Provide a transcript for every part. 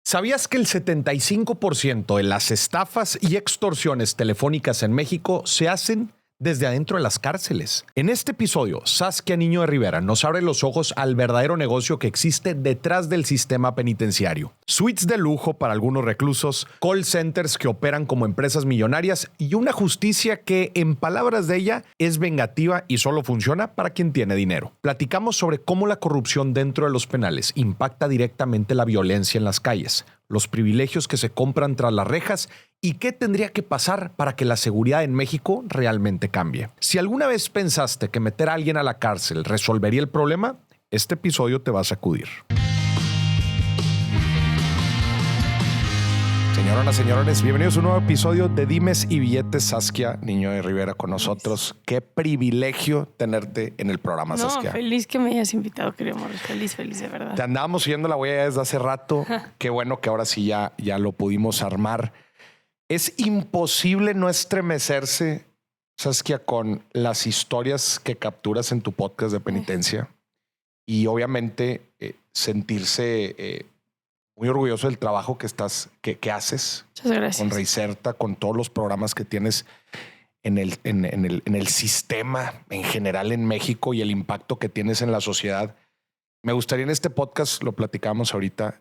¿Sabías que el 75% de las estafas y extorsiones telefónicas en México se hacen desde adentro de las cárceles? En este episodio, Saskia Niño de Rivera nos abre los ojos al verdadero negocio que existe detrás del sistema penitenciario. Suites de lujo para algunos reclusos, call centers que operan como empresas millonarias y una justicia que, en palabras de ella, es vengativa y solo funciona para quien tiene dinero. Platicamos sobre cómo la corrupción dentro de los penales impacta directamente la violencia en las calles, los privilegios que se compran tras las rejas y qué tendría que pasar para que la seguridad en México realmente cambie. Si alguna vez pensaste que meter a alguien a la cárcel resolvería el problema, este episodio te va a sacudir. Señoras, señores, bienvenidos a un nuevo episodio de Dimes y Billetes. Saskia Niño de Rivera con nosotros. Qué privilegio tenerte en el programa, Saskia. Feliz que me hayas invitado, querido Morris. Feliz de verdad. Te andábamos siguiendo la huella desde hace rato. Qué bueno que ahora sí ya lo pudimos armar. Es imposible no estremecerse, Saskia, con las historias que capturas en tu podcast de penitencia y obviamente sentirse muy orgulloso del trabajo que haces. Muchas gracias. Con Reinserta, con todos los programas que tienes en el sistema en general en México y el impacto que tienes en la sociedad. Me gustaría en este podcast, lo platicamos ahorita,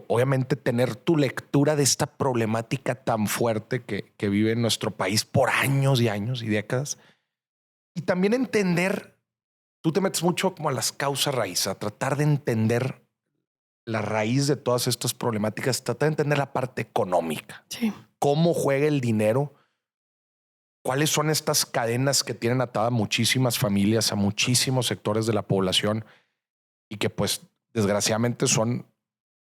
obviamente tener tu lectura de esta problemática tan fuerte que vive en nuestro país por años y años y décadas. Y también entender, tú te metes mucho como a las causas raíz, a tratar de entender la raíz de todas estas problemáticas, tratar de entender la parte económica. Sí. Cómo juega el dinero, cuáles son estas cadenas que tienen atada muchísimas familias, a muchísimos sectores de la población y que pues desgraciadamente son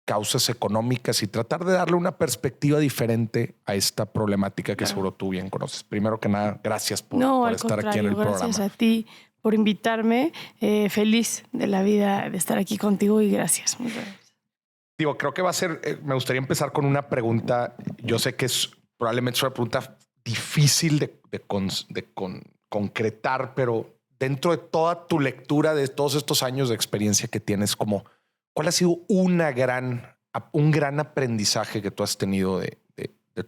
causas económicas y tratar de darle una perspectiva diferente a esta problemática que seguro tú bien conoces. Primero que nada, gracias por estar aquí en el programa. Gracias a ti por invitarme. Feliz de la vida de estar aquí contigo y gracias. Muchas gracias. Creo que va a ser, me gustaría empezar con una pregunta. Yo sé que probablemente es una pregunta difícil de concretar, pero dentro de toda tu lectura de todos estos años de experiencia que tienes, ¿cuál ha sido un gran aprendizaje que tú has tenido de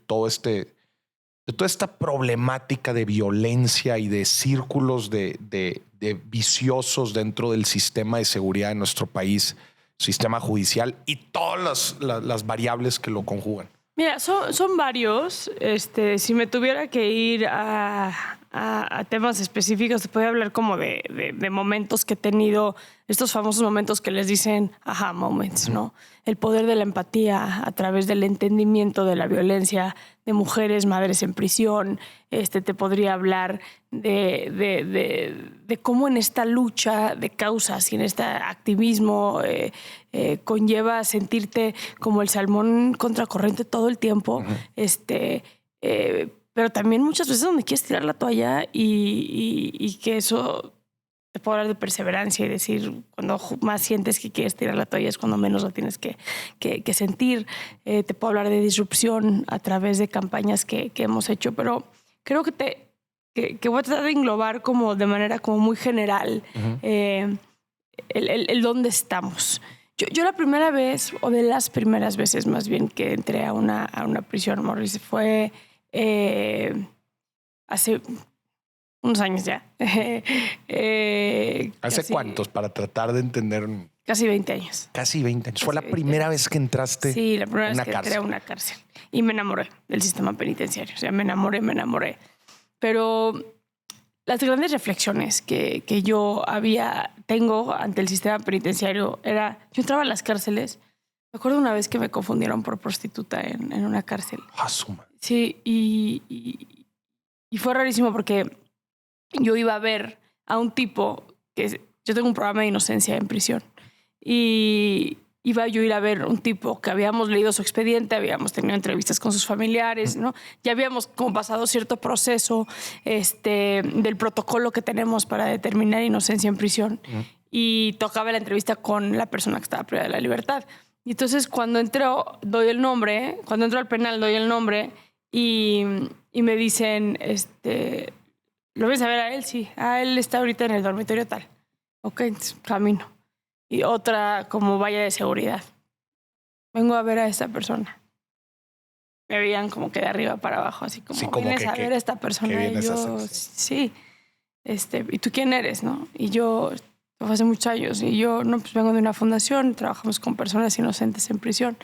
toda esta problemática de violencia y de círculos de viciosos dentro del sistema de seguridad de nuestro país, sistema judicial y todas las variables que lo conjugan? Mira, son varios. Si me tuviera que ir a temas específicos, te puedo hablar como de momentos que he tenido, estos famosos momentos que les dicen aha moments, ¿no? El poder de la empatía a través del entendimiento de la violencia de mujeres, madres en prisión. Te podría hablar de cómo en esta lucha de causas y en este activismo conlleva sentirte como el salmón contracorriente todo el tiempo. Pero también muchas veces donde quieres tirar la toalla y que eso te puedo hablar de perseverancia y decir cuando más sientes que quieres tirar la toalla es cuando menos la tienes que sentir. Te puedo hablar de disrupción a través de campañas que hemos hecho, pero creo que voy a tratar de englobar como de manera como muy general el dónde estamos. Yo la primera vez, o de las primeras veces más bien que entré a una prisión, Morris, fue hace unos años ya. ¿Hace cuántos? Para tratar de entender. Casi 20 años. Casi 20 años. ¿Fue la primera vez que entraste? Sí, la primera vez que entré a una cárcel. Y me enamoré del sistema penitenciario. O sea, me enamoré. Pero las grandes reflexiones que yo tengo ante el sistema penitenciario era, yo entraba a las cárceles. Me acuerdo una vez que me confundieron por prostituta en una cárcel. ¡Asuma! Sí, y fue rarísimo porque yo iba a ver a un tipo que yo tengo un programa de inocencia en prisión y iba yo a ir a ver un tipo que habíamos leído su expediente, habíamos tenido entrevistas con sus familiares, ¿no? Ya habíamos como pasado cierto proceso del protocolo que tenemos para determinar inocencia en prisión y tocaba la entrevista con la persona que estaba privada de la libertad. Y entonces cuando entro al penal doy el nombre y me dicen, ¿lo ves a ver a él? Sí. Él está ahorita en el dormitorio tal. Ok, camino. Y otra como valla de seguridad. vengo a ver a esta persona. Me veían como que de arriba para abajo, así como, sí, como vienes a ver a esta persona. Y yo, sí, ¿y tú quién eres, no? Y yo, fue hace muchos años, y yo, no, pues vengo de una fundación, trabajamos con personas inocentes en prisión.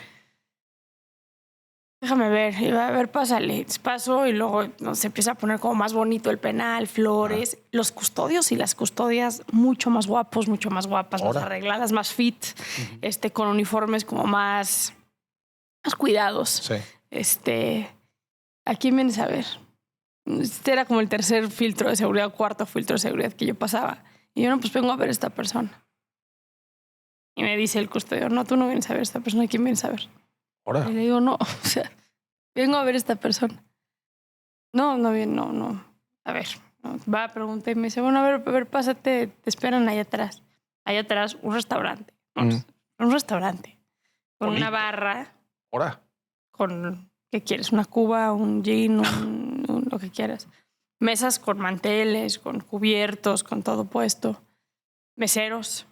Déjame ver, y va a ver, pásale. Paso y luego se empieza a poner como más bonito el penal, flores. Los custodios y las custodias mucho más guapos, mucho más guapas, más arregladas, más fit, con uniformes como más cuidados. Sí. ¿A quién vienes a ver? Este era como el tercer filtro de seguridad, cuarto filtro de seguridad que yo pasaba. Y yo, no, pues vengo a ver a esta persona. Y me dice el custodio, no, tú no vienes a ver a esta persona, ¿a quién vienes a ver? Ahora. Y le digo, no, o sea, vengo a ver a esta persona. No. A ver, no. Va a preguntar y me dice, bueno, a ver, pásate, te esperan allá atrás. Allá atrás, un restaurante. Un restaurante. Con bonito. Una barra. Ahora. Con, ¿qué quieres? Una cuba, un gin, lo que quieras. Mesas con manteles, con cubiertos, con todo puesto. Meseros.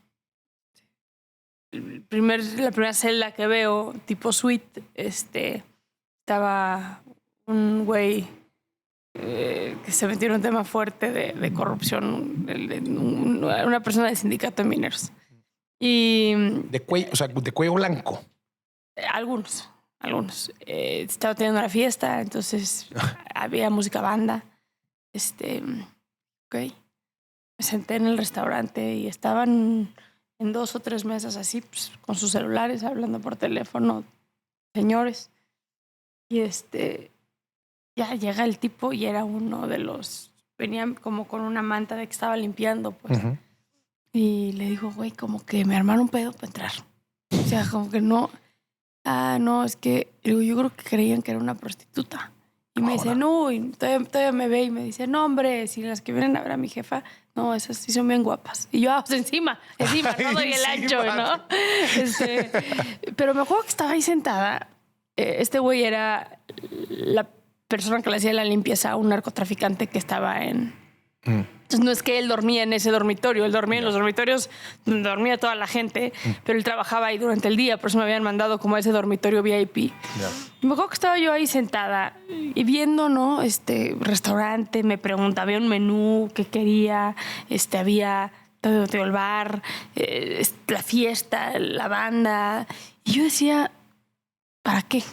La primera celda que veo, tipo suite, estaba un güey que se metió en un tema fuerte de corrupción, una persona del sindicato de mineros. Y de cuello blanco. Algunos. Estaba teniendo una fiesta, entonces había música banda. Ok. Me senté en el restaurante y estaban en 2 o 3 mesas así, pues, con sus celulares, hablando por teléfono, señores. Y ya llega el tipo y era uno de los... Venía como con una manta de que estaba limpiando, pues. Y le digo, güey, como que me armaron un pedo para entrar. O sea, como que no... no, es que... Digo, yo creo que creían que era una prostituta. Y me dice, no, y todavía me ve y me dice, no, hombre, si las que vienen a ver a mi jefa, no, esas sí son bien guapas. Y yo, pues encima, no doy el ancho, ¿no? Pero me acuerdo que estaba ahí sentada. Este güey era la persona que le hacía la limpieza a un narcotraficante que estaba en... Entonces no es que él dormía en ese dormitorio, él dormía en los dormitorios donde dormía toda la gente, pero él trabajaba ahí durante el día, por eso me habían mandado como a ese dormitorio VIP. Y me acuerdo que estaba yo ahí sentada y viendo, ¿no? Restaurante, me preguntaba, había un menú, qué quería, había todo el bar, la fiesta, la banda. Y yo decía, ¿para qué?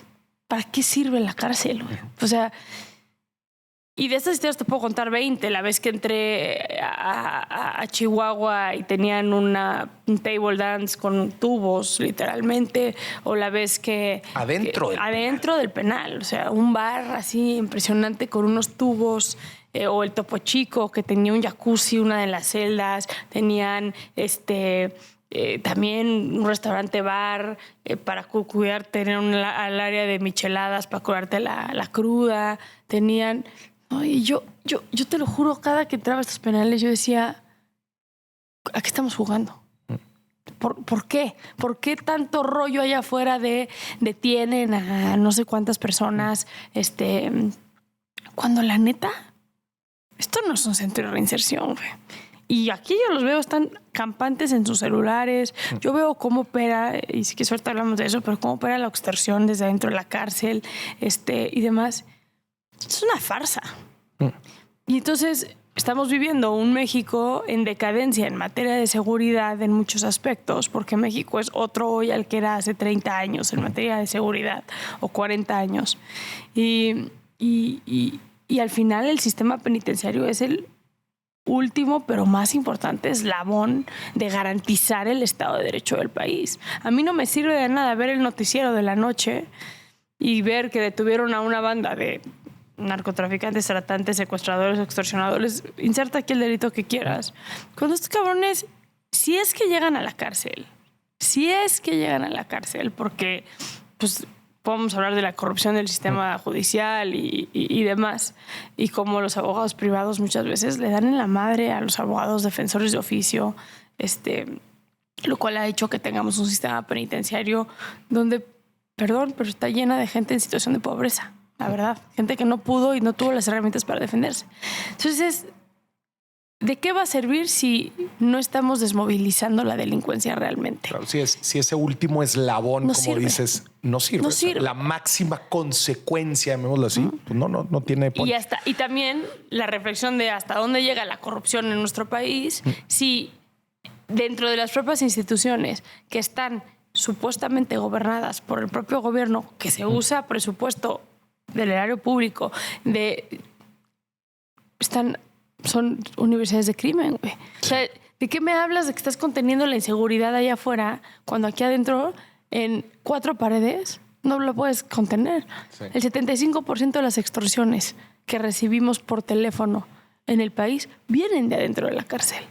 ¿Para qué sirve la cárcel? O sea... Y de estas historias te puedo contar 20. La vez que entré a Chihuahua y tenían un table dance con tubos, literalmente. O la vez que... Adentro del penal. O sea, un bar así impresionante con unos tubos. O el Topo Chico, que tenía un jacuzzi, una de las celdas. Tenían también un restaurante bar para cuidarte. Tenían al área de micheladas para curarte la cruda. Tenían... ¿no? Y yo te lo juro, cada que entraba a estos penales yo decía, ¿a qué estamos jugando? ¿Por qué? ¿Por qué tanto rollo allá afuera de detienen a no sé cuántas personas? Cuando la neta, esto no es un centro de reinserción, güey. Y aquí yo los veo, están campantes en sus celulares. Yo veo cómo opera, y sí que suerte hablamos de eso, pero cómo opera la extorsión desde dentro de la cárcel, y demás. Es una farsa. Y entonces estamos viviendo un México en decadencia en materia de seguridad en muchos aspectos, porque México es otro hoy al que era hace 30 años en materia de seguridad, o 40 años. Y al final el sistema penitenciario es el último, pero más importante eslabón de garantizar el Estado de Derecho del país. A mí no me sirve de nada ver el noticiero de la noche y ver que detuvieron a una banda de narcotraficantes, tratantes, secuestradores, extorsionadores. Inserta aquí el delito que quieras. Cuando estos cabrones, si es que llegan a la cárcel, porque pues podemos hablar de la corrupción del sistema judicial y demás, y como los abogados privados muchas veces le dan en la madre a los abogados defensores de oficio, lo cual ha hecho que tengamos un sistema penitenciario donde, perdón, pero está llena de gente en situación de pobreza. La verdad, gente que no pudo y no tuvo las herramientas para defenderse. Entonces, ¿de qué va a servir si no estamos desmovilizando la delincuencia realmente? Claro, si ese último eslabón, No como sirve. dices, no sirve. No O sea, sirve. la máxima consecuencia, llamémoslo así, pues no tiene point. Y también la reflexión de hasta dónde llega la corrupción en nuestro país, si dentro de las propias instituciones que están supuestamente gobernadas por el propio gobierno, que se usa presupuesto del erario público, son universidades de crimen, güey. O sea, ¿de qué me hablas de que estás conteniendo la inseguridad allá afuera cuando aquí adentro, en 4 paredes, no lo puedes contener? Sí. El 75% de las extorsiones que recibimos por teléfono en el país vienen de adentro de la cárcel.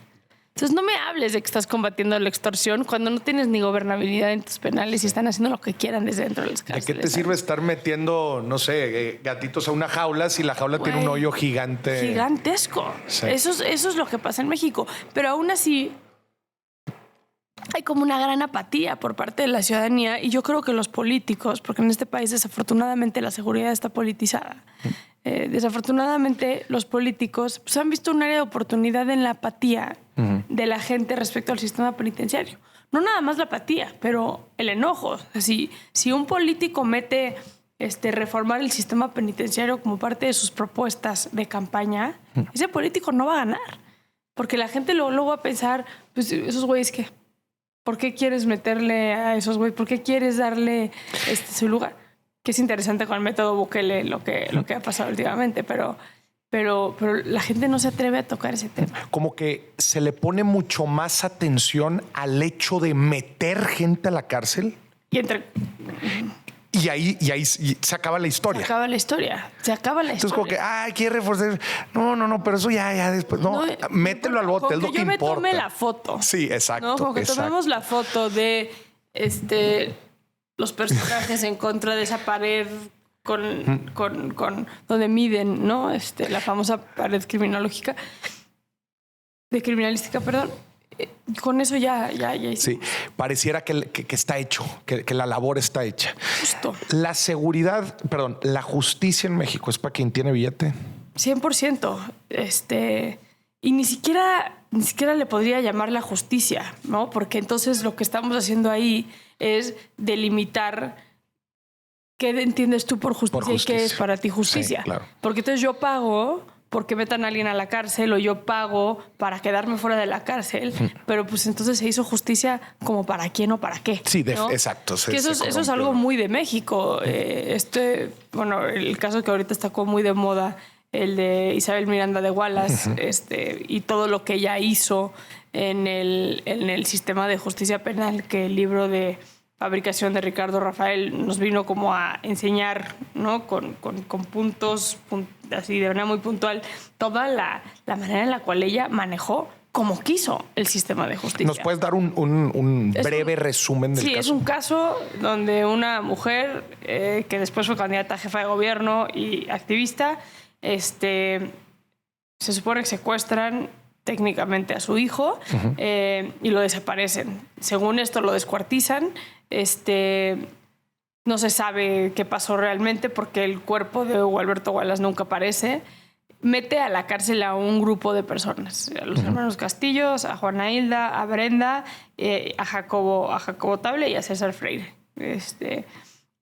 Entonces no me hables de que estás combatiendo la extorsión cuando no tienes ni gobernabilidad en tus penales y están haciendo lo que quieran desde dentro de las cárceles. ¿De qué te sirve estar metiendo, no sé, gatitos a una jaula si la jaula tiene un hoyo gigante? Gigantesco. Sí. Eso es lo que pasa en México. Pero aún así hay como una gran apatía por parte de la ciudadanía y yo creo que los políticos, porque en este país desafortunadamente la seguridad está politizada, desafortunadamente los políticos pues, han visto un área de oportunidad en la apatía de la gente respecto al sistema penitenciario. No nada más la apatía, pero el enojo. O sea, si un político mete reformar el sistema penitenciario como parte de sus propuestas de campaña, ese político no va a ganar. Porque la gente luego va a pensar, pues esos güeyes ¿qué? ¿Por qué quieres meterle a esos güeyes? ¿Por qué quieres darle su lugar? Que es interesante con el método Bukele lo que ha pasado últimamente, pero la gente no se atreve a tocar ese tema. Como que se le pone mucho más atención al hecho de meter gente a la cárcel. Y ahí se acaba la historia. Se acaba la historia. Entonces, como que, quiere reforzar. No, pero eso ya después. No, mételo al bote, es lo que importa. Yo me tome la foto. Sí, exacto. ¿No? Como que tomemos la foto de los personajes en contra de esa pared con donde miden, ¿no? La famosa pared criminalística, perdón. Con eso ya hicimos. Sí, pareciera que está hecho, que la labor está hecha. Justo. La justicia en México es para quien tiene billete. 100%. Y ni siquiera le podría llamar la justicia, ¿no? Porque entonces lo que estamos haciendo ahí es delimitar qué entiendes tú por justicia y qué es para ti justicia. Sí, claro. Porque entonces yo pago porque metan a alguien a la cárcel o yo pago para quedarme fuera de la cárcel, pero pues entonces se hizo justicia como para quién o para qué. Sí, ¿no? Exacto. Que eso es algo muy de México. El caso que ahorita está como muy de moda, el de Isabel Miranda de Wallace, y todo lo que ella hizo en el sistema de justicia penal, que el libro de Fabricación de Ricardo Rafael nos vino como a enseñar, ¿no? Con puntos así de manera muy puntual toda la manera en la cual ella manejó como quiso el sistema de justicia. ¿Nos puedes dar un breve resumen del caso? Sí, es un caso donde una mujer que después fue candidata a jefa de gobierno y activista, se supone que secuestran técnicamente a su hijo y lo desaparecen. Según esto lo descuartizan. No se sabe qué pasó realmente porque el cuerpo de Hugo Alberto Wallace nunca aparece. Mete a la cárcel a un grupo de personas, a los hermanos Castillos, a Juana Hilda, a Brenda, a Jacobo Table y a César Freire.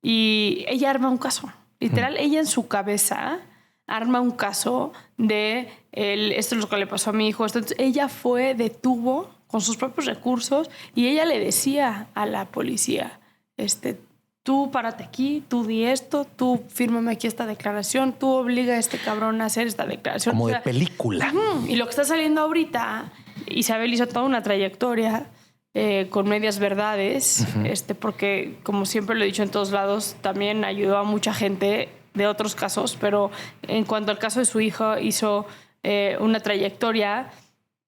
Y ella arma un caso. Literal, ella en su cabeza arma un caso de esto es lo que le pasó a mi hijo. Entonces, ella detuvo con sus propios recursos y ella le decía a la policía, tú párate aquí, tú di esto, tú fírmame aquí esta declaración, tú obliga a este cabrón a hacer esta declaración. Como de película. Y lo que está saliendo ahorita, Isabel hizo toda una trayectoria con medias verdades, porque como siempre lo he dicho en todos lados, también ayudó a mucha gente de otros casos, pero en cuanto al caso de su hijo, hizo una trayectoria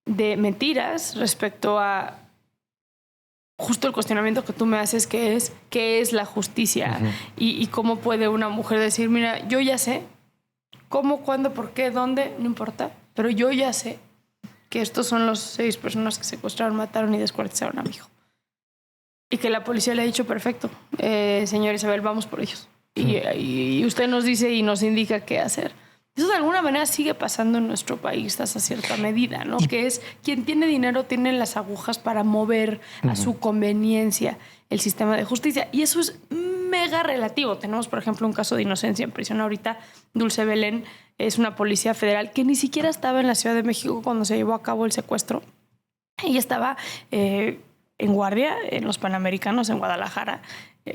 de mentiras respecto a justo el cuestionamiento que tú me haces, que es qué es la justicia y cómo puede una mujer decir, mira, yo ya sé cómo, cuándo, por qué, dónde, no importa, pero yo ya sé que estos son los 6 personas que secuestraron, mataron y descuartizaron a mi hijo. Y que la policía le ha dicho, perfecto, señor Isabel, vamos por ellos. Y usted nos dice y nos indica qué hacer. Eso de alguna manera sigue pasando en nuestro país hasta cierta medida, ¿no? Que es quien tiene dinero tiene las agujas para mover a su conveniencia el sistema de justicia. Y eso es mega relativo. Tenemos, por ejemplo, un caso de Inocencia en prisión ahorita. Dulce Belén es una policía federal que ni siquiera estaba en la Ciudad de México cuando se llevó a cabo el secuestro. Ella estaba en guardia en los Panamericanos en Guadalajara,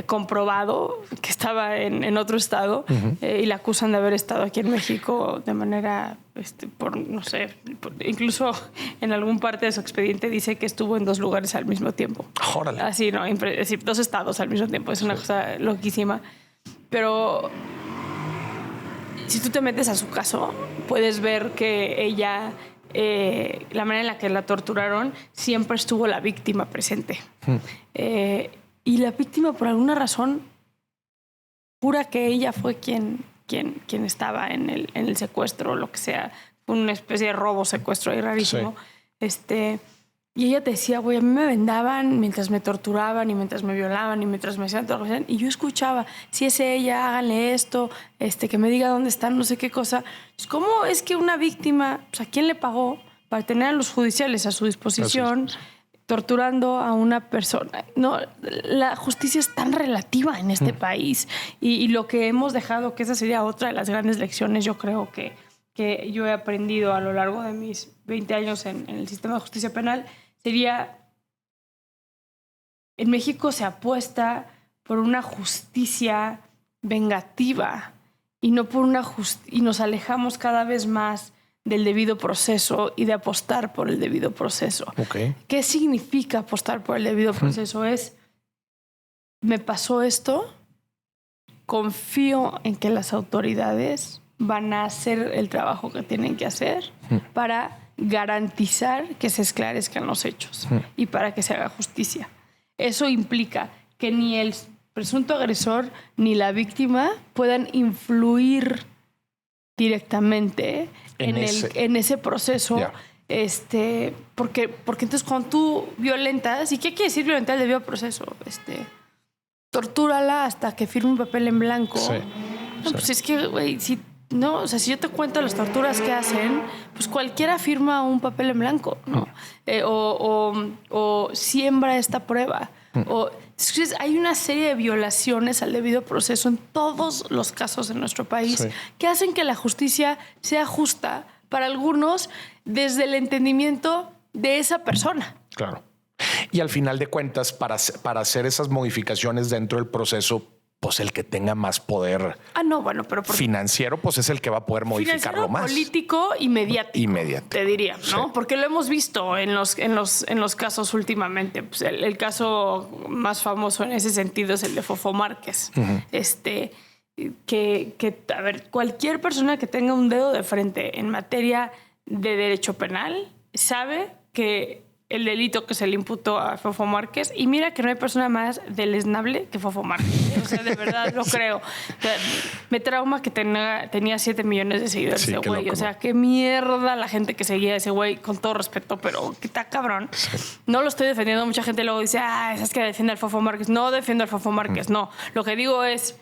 comprobado que estaba en otro estado y la acusan de haber estado aquí en México de manera, por no sé, incluso en algún parte de su expediente dice que estuvo en 2 lugares al mismo tiempo. Órale. Así, ¿no? 2 estados al mismo tiempo. Es una cosa loquísima. Pero si tú te metes a su caso, puedes ver que ella... la manera en la que la torturaron, siempre estuvo la víctima presente. Y la víctima, por alguna razón, jura que ella fue quien estaba en el secuestro o lo que sea. Fue una especie de robo, secuestro ahí rarísimo. Sí. Y ella te decía, güey, a mí me vendaban mientras me torturaban y mientras me violaban y mientras me hacían todo. Y yo escuchaba, si es ella, háganle esto, que me diga dónde están, no sé qué cosa. ¿Cómo es que una víctima, pues, a quién le pagó para tener a los judiciales a su disposición, torturando a una persona? No, la justicia es tan relativa en este país. Y lo que hemos dejado, que esa sería otra de las grandes lecciones, yo creo que yo he aprendido a lo largo de mis 20 años en el sistema de justicia penal, sería, en México se apuesta por una justicia vengativa y no por y nos alejamos cada vez más del debido proceso y de apostar por el debido proceso. Okay. ¿Qué significa apostar por el debido proceso? Es, me pasó esto, confío en que las autoridades van a hacer el trabajo que tienen que hacer para garantizar que se esclarezcan los hechos y para que se haga justicia. Eso implica que ni el presunto agresor ni la víctima puedan influir directamente en ese proceso. Yeah. Porque entonces cuando tú violentas, ¿y qué quiere decir violentar el debido proceso? Tortúrala hasta que firme un papel en blanco. Sí. No, pues es que, güey, si yo te cuento las torturas que hacen, pues cualquiera firma un papel en blanco, ¿no? O siembra esta prueba. Entonces hay una serie de violaciones al debido proceso en todos los casos de nuestro país que hacen que la justicia sea justa para algunos desde el entendimiento de esa persona. Claro. Y al final de cuentas, para hacer esas modificaciones dentro del proceso, pues el que tenga más poder financiero, pues es el que va a poder modificarlo más. Político y mediático. Te diría, ¿no? Sí. Porque lo hemos visto en los casos últimamente. Pues el caso más famoso en ese sentido es el de Fofo Márquez. A ver, cualquier persona que tenga un dedo de frente en materia de derecho penal sabe que el delito que se le imputó a Fofo Márquez, y mira que no hay persona más deleznable que Fofo Márquez. O sea, de verdad lo creo. O sea, me trauma que tenía 7 millones de seguidores ese güey. O sea, qué mierda la gente que seguía a ese güey, con todo respeto, pero que está cabrón. Sí. No lo estoy defendiendo. Mucha gente luego dice, es que defiende al Fofo Márquez. No defiendo al Fofo Márquez, no. Lo que digo es,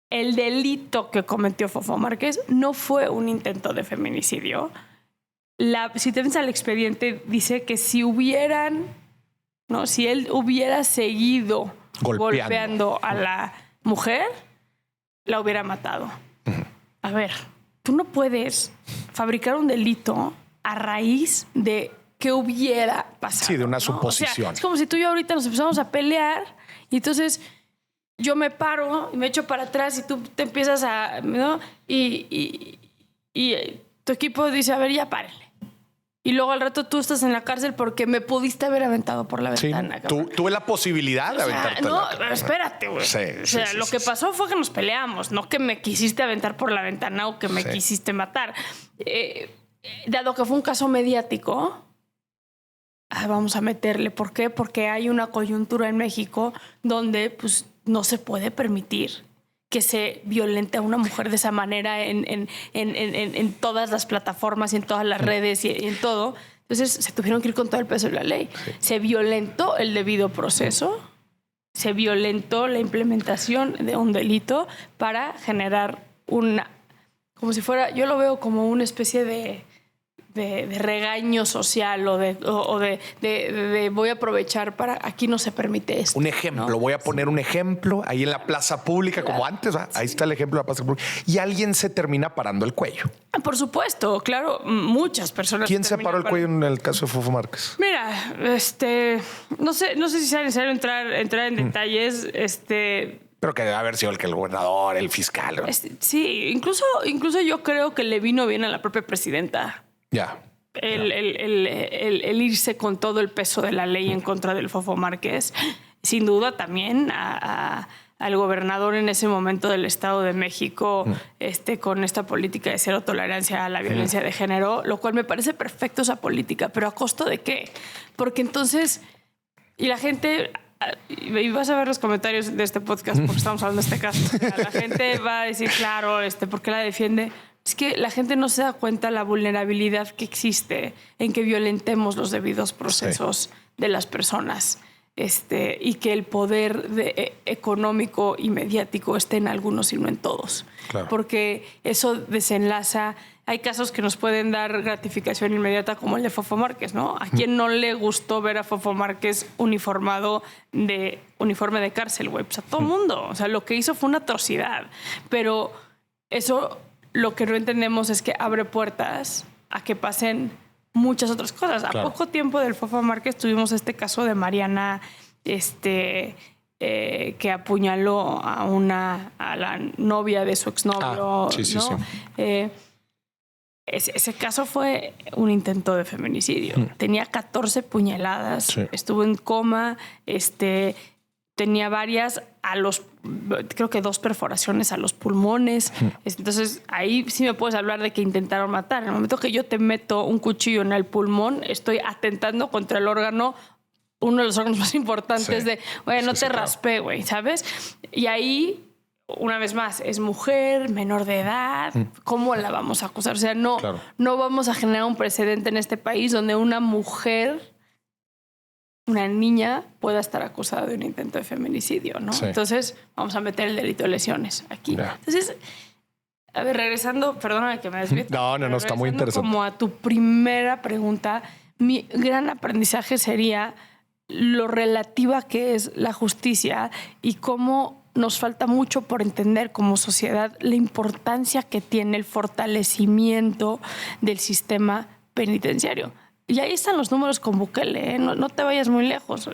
el delito que cometió Fofo Márquez no fue un intento de feminicidio. Si te ves al expediente, dice que si él hubiera seguido golpeando a la mujer, la hubiera matado. A ver, tú no puedes fabricar un delito a raíz de que hubiera pasado. Sí, de una suposición. O sea, es como si tú y yo ahorita nos empezamos a pelear y entonces yo me paro y me echo para atrás y tú te empiezas a... ¿no? Y tu equipo dice, a ver, ya párenle. Y luego al rato tú estás en la cárcel porque me pudiste haber aventado por la ventana. Sí, tuve la posibilidad de aventarte. No, espérate, güey. Lo que pasó fue que nos peleamos, no que me quisiste aventar por la ventana o que me quisiste matar. Dado que fue un caso mediático, vamos a meterle. ¿Por qué? Porque hay una coyuntura en México donde pues, no se puede permitir que se violente a una mujer de esa manera en todas las plataformas y en todas las redes y en todo. Entonces se tuvieron que ir con todo el peso de la ley. Sí. Se violentó el debido proceso, se violentó la implementación de un delito para generar como si fuera, yo lo veo como una especie de regaño social o de voy a aprovechar para aquí no se permite esto. Un ejemplo, ¿no? voy a poner un ejemplo ahí en la plaza pública, como antes, ¿verdad? Ahí está el ejemplo de la plaza pública. Y alguien se termina parando el cuello. Por supuesto, claro, muchas personas. ¿Quién se paró el cuello en el caso de Fofo Márquez? Mira, no sé si sea necesario entrar en detalles, Pero que debe haber sido el gobernador, el fiscal. sí, incluso yo creo que le vino bien a la propia presidenta. Ya. El irse con todo el peso de la ley en contra del Fofo Márquez. Sin duda también al gobernador en ese momento del Estado de México, con esta política de cero tolerancia a la violencia de género, lo cual me parece perfecto esa política, pero ¿a costo de qué? Porque entonces, y la gente, y vas a ver los comentarios de este podcast porque estamos hablando de este caso, la gente va a decir, claro, ¿por qué la defiende? Es que la gente no se da cuenta la vulnerabilidad que existe en que violentemos los debidos procesos de las personas. Y que el poder económico y mediático esté en algunos y no en todos. Claro. Porque eso desenlaza. Hay casos que nos pueden dar gratificación inmediata, como el de Fofo Márquez, ¿no? ¿A quién no le gustó ver a Fofo Márquez uniforme de cárcel, güey? Pues a todo mundo. O sea, lo que hizo fue una atrocidad. Pero eso, lo que no entendemos es que abre puertas a que pasen muchas otras cosas. Claro. A poco tiempo del Fofo Márquez tuvimos este caso de Mariana, que apuñaló a la novia de su exnovio. Sí. ¿no? Ese caso fue un intento de feminicidio. Tenía 14 puñaladas, estuvo en coma, tenía varias creo que 2 perforaciones a los pulmones. Entonces, ahí sí me puedes hablar de que intentaron matar. En el momento que yo te meto un cuchillo en el pulmón, estoy atentando contra el órgano, uno de los órganos más importantes güey, no te raspé, güey, ¿sabes? Y ahí, una vez más, es mujer, menor de edad. ¿Cómo la vamos a acusar? O sea, no vamos a generar un precedente en este país donde una mujer, una niña, pueda estar acusada de un intento de feminicidio, ¿no? Sí. Entonces, vamos a meter el delito de lesiones aquí. Yeah. Entonces, a ver, regresando, perdóname que me desvíe. No, está muy interesante. Como a tu primera pregunta, mi gran aprendizaje sería lo relativa que es la justicia y cómo nos falta mucho por entender como sociedad la importancia que tiene el fortalecimiento del sistema penitenciario. Y ahí están los números con Bukele, ¿eh? No te vayas muy lejos.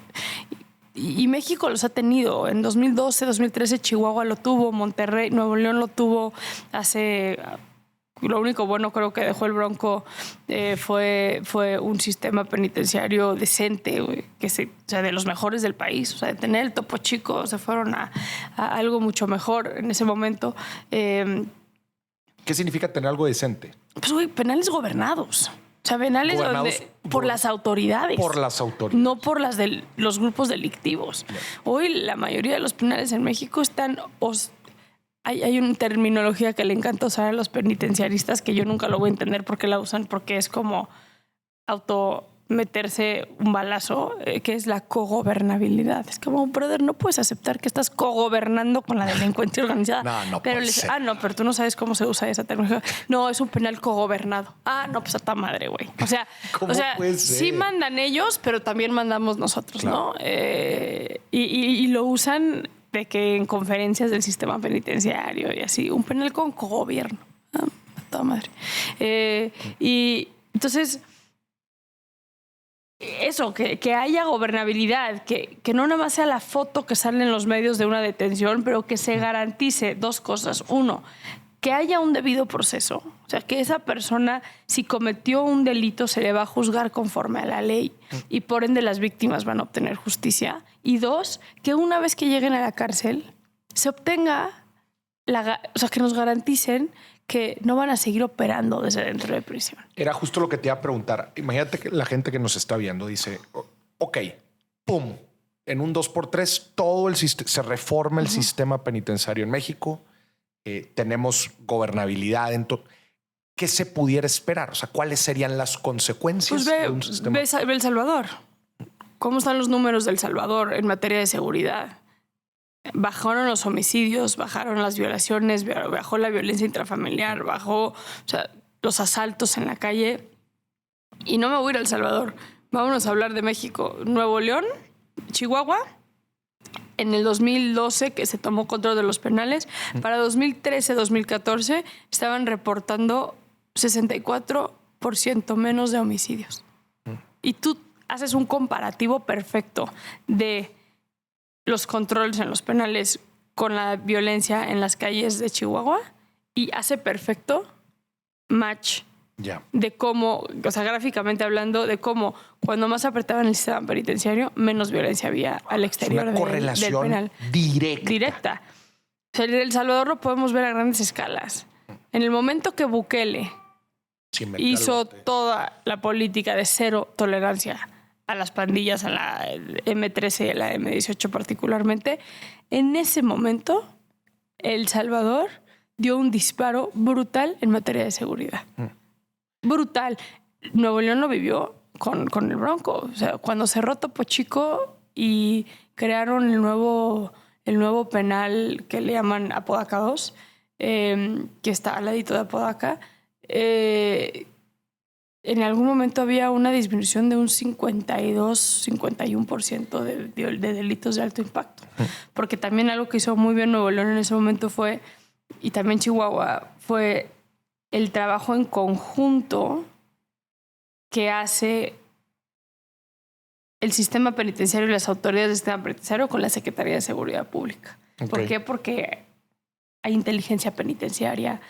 Y México los ha tenido. En 2012, 2013 Chihuahua lo tuvo, Monterrey, Nuevo León lo tuvo hace... Lo único bueno creo que dejó el Bronco fue un sistema penitenciario decente, güey, o sea, de los mejores del país. O sea, de tener el Topo Chico se fueron a algo mucho mejor en ese momento. ¿Qué significa tener algo decente? Pues, güey, penales gobernados. O sea, penales por las autoridades. Por las autoridades. No por las de los grupos delictivos. Yeah. Hoy la mayoría de los penales en México están... Hay una terminología que le encanta usar a los penitenciaristas que yo nunca lo voy a entender por qué la usan, porque es como meterse un balazo, que es la cogobernabilidad. Es como, brother, no puedes aceptar que estás cogobernando con la delincuencia organizada. No pero puede ser. Pero tú no sabes cómo se usa esa terminología. No, es un penal cogobernado. Pues a ta madre, güey. O sea, sí mandan ellos, pero también mandamos nosotros, claro. ¿no? Y lo usan de que en conferencias del sistema penitenciario y así, un penal con cogobierno. A toda madre. Y entonces... Eso, que haya gobernabilidad, que no nada más sea la foto que sale en los medios de una detención, pero que se garantice 2 cosas. 1, que haya un debido proceso. O sea, que esa persona, si cometió un delito, se le va a juzgar conforme a la ley y por ende las víctimas van a obtener justicia. Y 2, que una vez que lleguen a la cárcel, se obtenga, o sea, que nos garanticen que no van a seguir operando desde dentro de prisión. Era justo lo que te iba a preguntar. Imagínate que la gente que nos está viendo dice, ok, pum, en un 2x3 todo el se reforma el sistema penitenciario en México, tenemos gobernabilidad. ¿Qué se pudiera esperar? O sea, ¿cuáles serían las consecuencias de un sistema? Ve El Salvador. ¿Cómo están los números del Salvador en materia de seguridad? bajaron los homicidios, bajaron las violaciones, bajó la violencia intrafamiliar, bajó, los asaltos en la calle. Y no me voy a ir a El Salvador. Vámonos a hablar de México. Nuevo León, Chihuahua, en el 2012 que se tomó control de los penales, para 2013-2014 estaban reportando 64% menos de homicidios. Y tú haces un comparativo perfecto de los controles en los penales con la violencia en las calles de Chihuahua y hace perfecto match de cómo, gráficamente hablando, de cómo cuando más apretaban el sistema penitenciario, menos violencia había al exterior del penal. Directa. En El Salvador lo podemos ver a grandes escalas. En el momento que Bukele hizo toda la política de cero tolerancia a las pandillas, a la M13 y a la M18 particularmente, en ese momento El Salvador dio un disparo brutal en materia de seguridad. Brutal. Nuevo León lo vivió con el Bronco. Cuando cerró Topo Chico y crearon el nuevo penal que le llaman Apodaca 2, que está al ladito de Apodaca, en algún momento había una disminución de un 52-51% de delitos de alto impacto. Porque también algo que hizo muy bien Nuevo León en ese momento fue, y también Chihuahua, fue el trabajo en conjunto que hace el sistema penitenciario y las autoridades del sistema penitenciario con la Secretaría de Seguridad Pública. ¿Por qué? Porque hay inteligencia penitenciaria.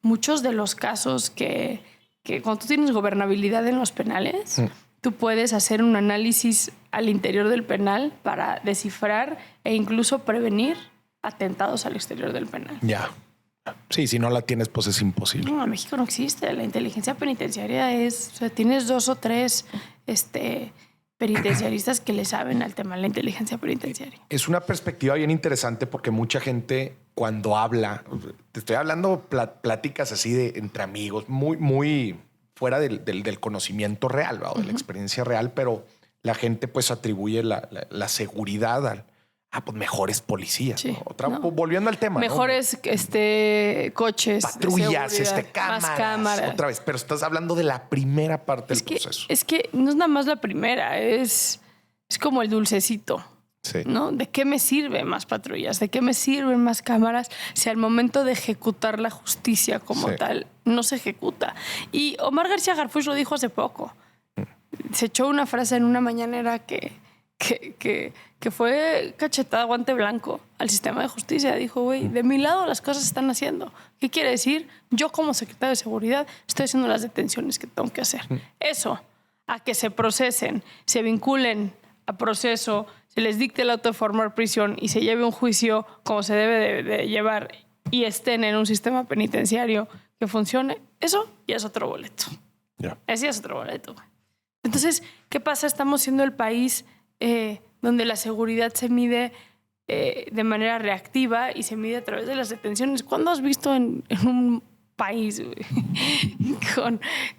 Muchos de los casos que cuando tú tienes gobernabilidad en los penales, tú puedes hacer un análisis al interior del penal para descifrar e incluso prevenir atentados al exterior del penal. Ya. Sí, si no la tienes, pues es imposible. No, en México no existe. La inteligencia penitenciaria tienes 2 o 3 penitenciaristas que le saben al tema de la inteligencia penitenciaria. Es una perspectiva bien interesante porque mucha gente cuando habla, te estoy hablando pláticas así de entre amigos, muy fuera del conocimiento real, ¿no? De la experiencia real, pero la gente pues atribuye la seguridad al pues mejores policías. Sí, ¿no? Volviendo al tema. Mejores coches. Patrullas, cámaras. Más cámaras. Otra vez, pero estás hablando de la primera parte del proceso. Es que no es nada más la primera, es como el dulcecito. Sí. ¿No? ¿De qué me sirven más patrullas? ¿De qué me sirven más cámaras si al momento de ejecutar la justicia como tal no se ejecuta? Y Omar García Harfuch lo dijo hace poco. Se echó una frase en una mañanera que fue cachetada, guante blanco al sistema de justicia. Dijo, güey, de mi lado las cosas se están haciendo. ¿Qué quiere decir? Yo como secretario de Seguridad estoy haciendo las detenciones que tengo que hacer. Eso, a que se procesen, se vinculen a proceso, se les dicte el auto de formar prisión y se lleve un juicio como se debe de llevar y estén en un sistema penitenciario que funcione, eso ya es otro boleto. Ese ya es otro boleto. Entonces, ¿qué pasa? Estamos siendo el país donde la seguridad se mide de manera reactiva y se mide a través de las detenciones. ¿Cuándo has visto en un país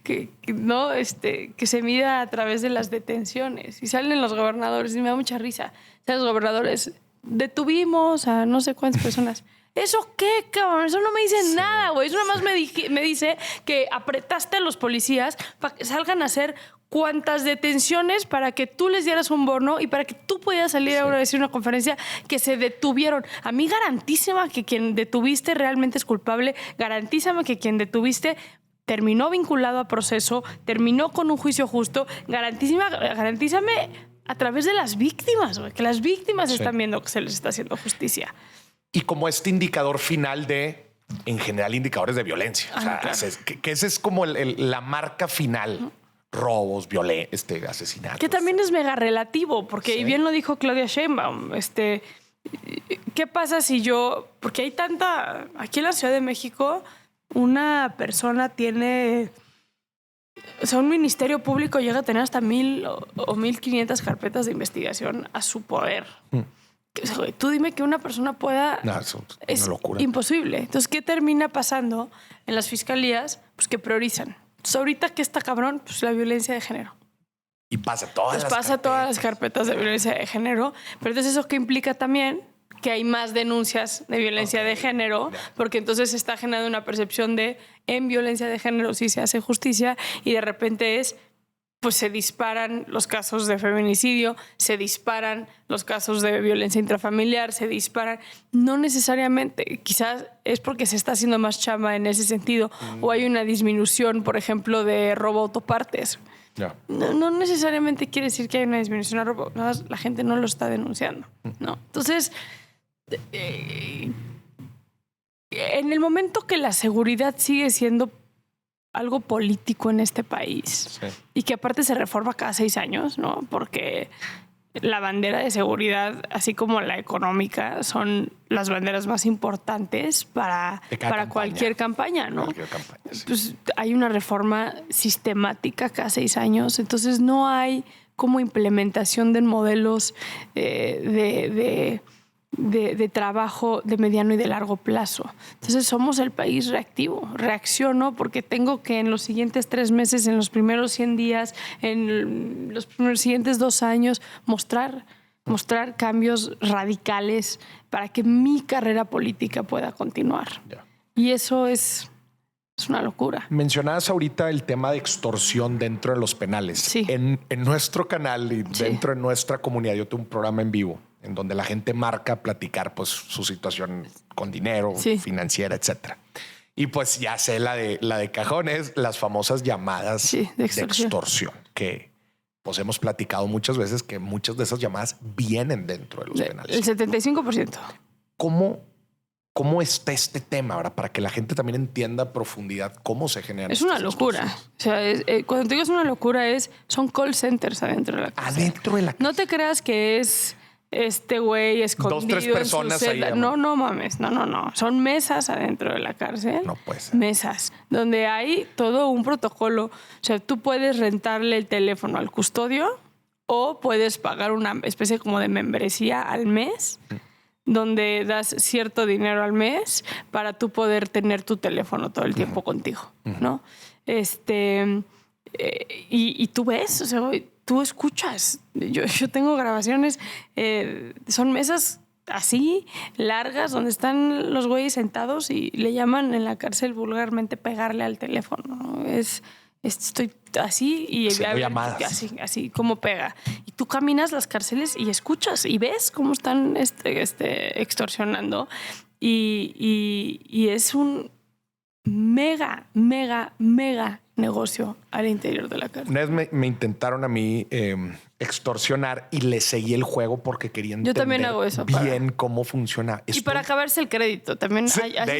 que se mida a través de las detenciones? Y salen los gobernadores y me da mucha risa. Salen los gobernadores, detuvimos a no sé cuántas personas. ¿Eso qué, cabrón? Eso no me dice nada, güey. Eso nada más me dice que apretaste a los policías para que salgan a hacer cuantas detenciones para que tú les dieras un bono y para que tú pudieras salir ahora a decir una conferencia que se detuvieron. A mí garantízame que quien detuviste realmente es culpable. Garantízame que quien detuviste terminó vinculado a proceso, terminó con un juicio justo. Garantízame a través de las víctimas, güey, que las víctimas están viendo que se les está haciendo justicia. Y como este indicador final en general, indicadores de violencia. Claro. Que ese es como la marca final. Robos, asesinatos. Que también es mega relativo, porque y bien lo dijo Claudia Sheinbaum. ¿Qué pasa si porque hay aquí en la Ciudad de México, una persona tiene, un ministerio público llega a tener hasta 1,000 o 1,500 carpetas de investigación a su poder. Tú dime que una persona pueda... No, es una locura. Imposible. Entonces, ¿qué termina pasando en las fiscalías? Pues que priorizan. Entonces, ahorita, ¿qué está cabrón? Pues la violencia de género. Y pasa todas las carpetas de violencia de género. Pero entonces, ¿eso qué implica también? que hay más denuncias de violencia de género, porque entonces se está generando una percepción de en violencia de género sí se hace justicia y de repente pues se disparan los casos de feminicidio, se disparan los casos de violencia intrafamiliar, se disparan. No necesariamente, quizás es porque se está haciendo más chamba en ese sentido o hay una disminución, por ejemplo, de robo de autopartes. Ya. No necesariamente quiere decir que hay una disminución de robo, nada más la gente no lo está denunciando, ¿no? Entonces, en el momento que la seguridad sigue siendo algo político en este país y que aparte se reforma cada 6 años, ¿no? Porque la bandera de seguridad, así como la económica, son las banderas más importantes para cualquier campaña, ¿no? Cualquier campaña, sí. Pues hay una reforma sistemática cada 6 años, entonces no hay como implementación de modelos de trabajo de mediano y de largo plazo. Entonces somos el país reactivo. Reacciono porque tengo que en los siguientes 3 meses, en los primeros 100 días, en los siguientes 2 años, mostrar cambios radicales para que mi carrera política pueda continuar. Yeah. Y eso es una locura. Mencionabas ahorita el tema de extorsión dentro de los penales. Sí. En nuestro canal y dentro de nuestra comunidad, yo tengo un programa en vivo en donde la gente marca a platicar pues su situación con dinero, financiera, etcétera. Y pues ya sé la de cajones, las famosas llamadas de extorsión, que pues hemos platicado muchas veces que muchas de esas llamadas vienen dentro de los penales. El 75%. ¿Cómo está este tema ahora para que la gente también entienda a profundidad cómo se generan? Es una locura. O sea, cuando te digo es una locura, son call centers adentro de la casa. Adentro de la casa. No te creas que es este güey escondido 2, 3 personas en su celda. Ahí. No mames. No. Son mesas adentro de la cárcel. No puede ser. Mesas donde hay todo un protocolo. O sea, tú puedes rentarle el teléfono al custodio o puedes pagar una especie como de membresía al mes donde das cierto dinero al mes para tú poder tener tu teléfono todo el tiempo contigo, ¿no? Y tú ves, o sea, tú escuchas. Yo tengo grabaciones, son mesas así, largas, donde están los güeyes sentados y le llaman en la cárcel vulgarmente pegarle al teléfono, ¿no? Estoy así y así como pega. Y tú caminas las cárceles y escuchas y ves cómo están extorsionando. Y es un mega negocio al interior de la cárcel. Una vez me intentaron a mí extorsionar y le seguí el juego porque quería entender también hago eso bien cómo funciona. Y para acabarse el crédito. También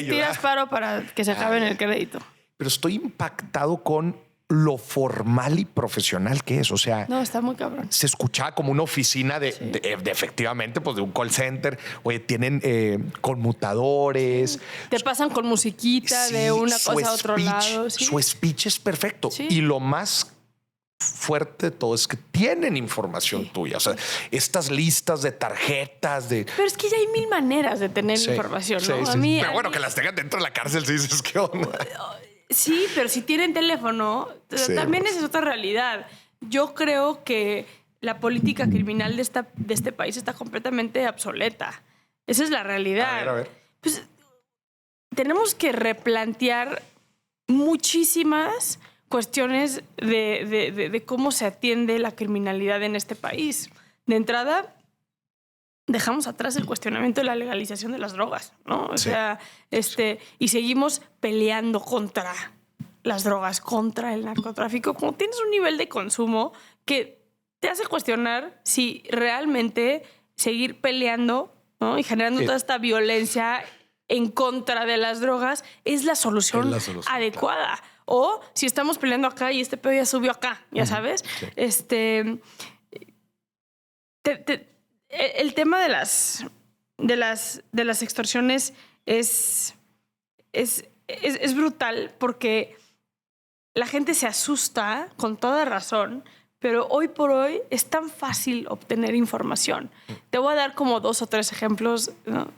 tiras paro para que se acabe el crédito. Pero estoy impactado con lo formal y profesional que es. O sea, no, está muy cabrón. Se escuchaba como una oficina de efectivamente, pues de un call center. Oye, tienen conmutadores. Te pasan con musiquita de una cosa a otro lado. Su speech es perfecto. Y lo más fuerte de todo es que tienen información tuya. O sea, estas listas de tarjetas de... Pero es que ya hay 1000 maneras de tener información, ¿no? Pero bueno, que las tengan dentro de la cárcel, si dices, ¿qué onda? Sí, pero si tienen teléfono, también esa es otra realidad. Yo creo que la política criminal de este país está completamente obsoleta. Esa es la realidad. A ver. Pues, tenemos que replantear muchísimas cuestiones de cómo se atiende la criminalidad en este país. De entrada, dejamos atrás el cuestionamiento de la legalización de las drogas, ¿no? O sea, y seguimos peleando contra las drogas, contra el narcotráfico. Como tienes un nivel de consumo que te hace cuestionar si realmente seguir peleando, ¿no? Y generando toda esta violencia en contra de las drogas es la solución adecuada. Claro. O si estamos peleando acá y este pedo ya subió acá, ya sabes. Sí. El tema de las extorsiones es brutal porque la gente se asusta con toda razón, pero hoy por hoy es tan fácil obtener información. Te voy a dar como 2 o 3 ejemplos, ¿no?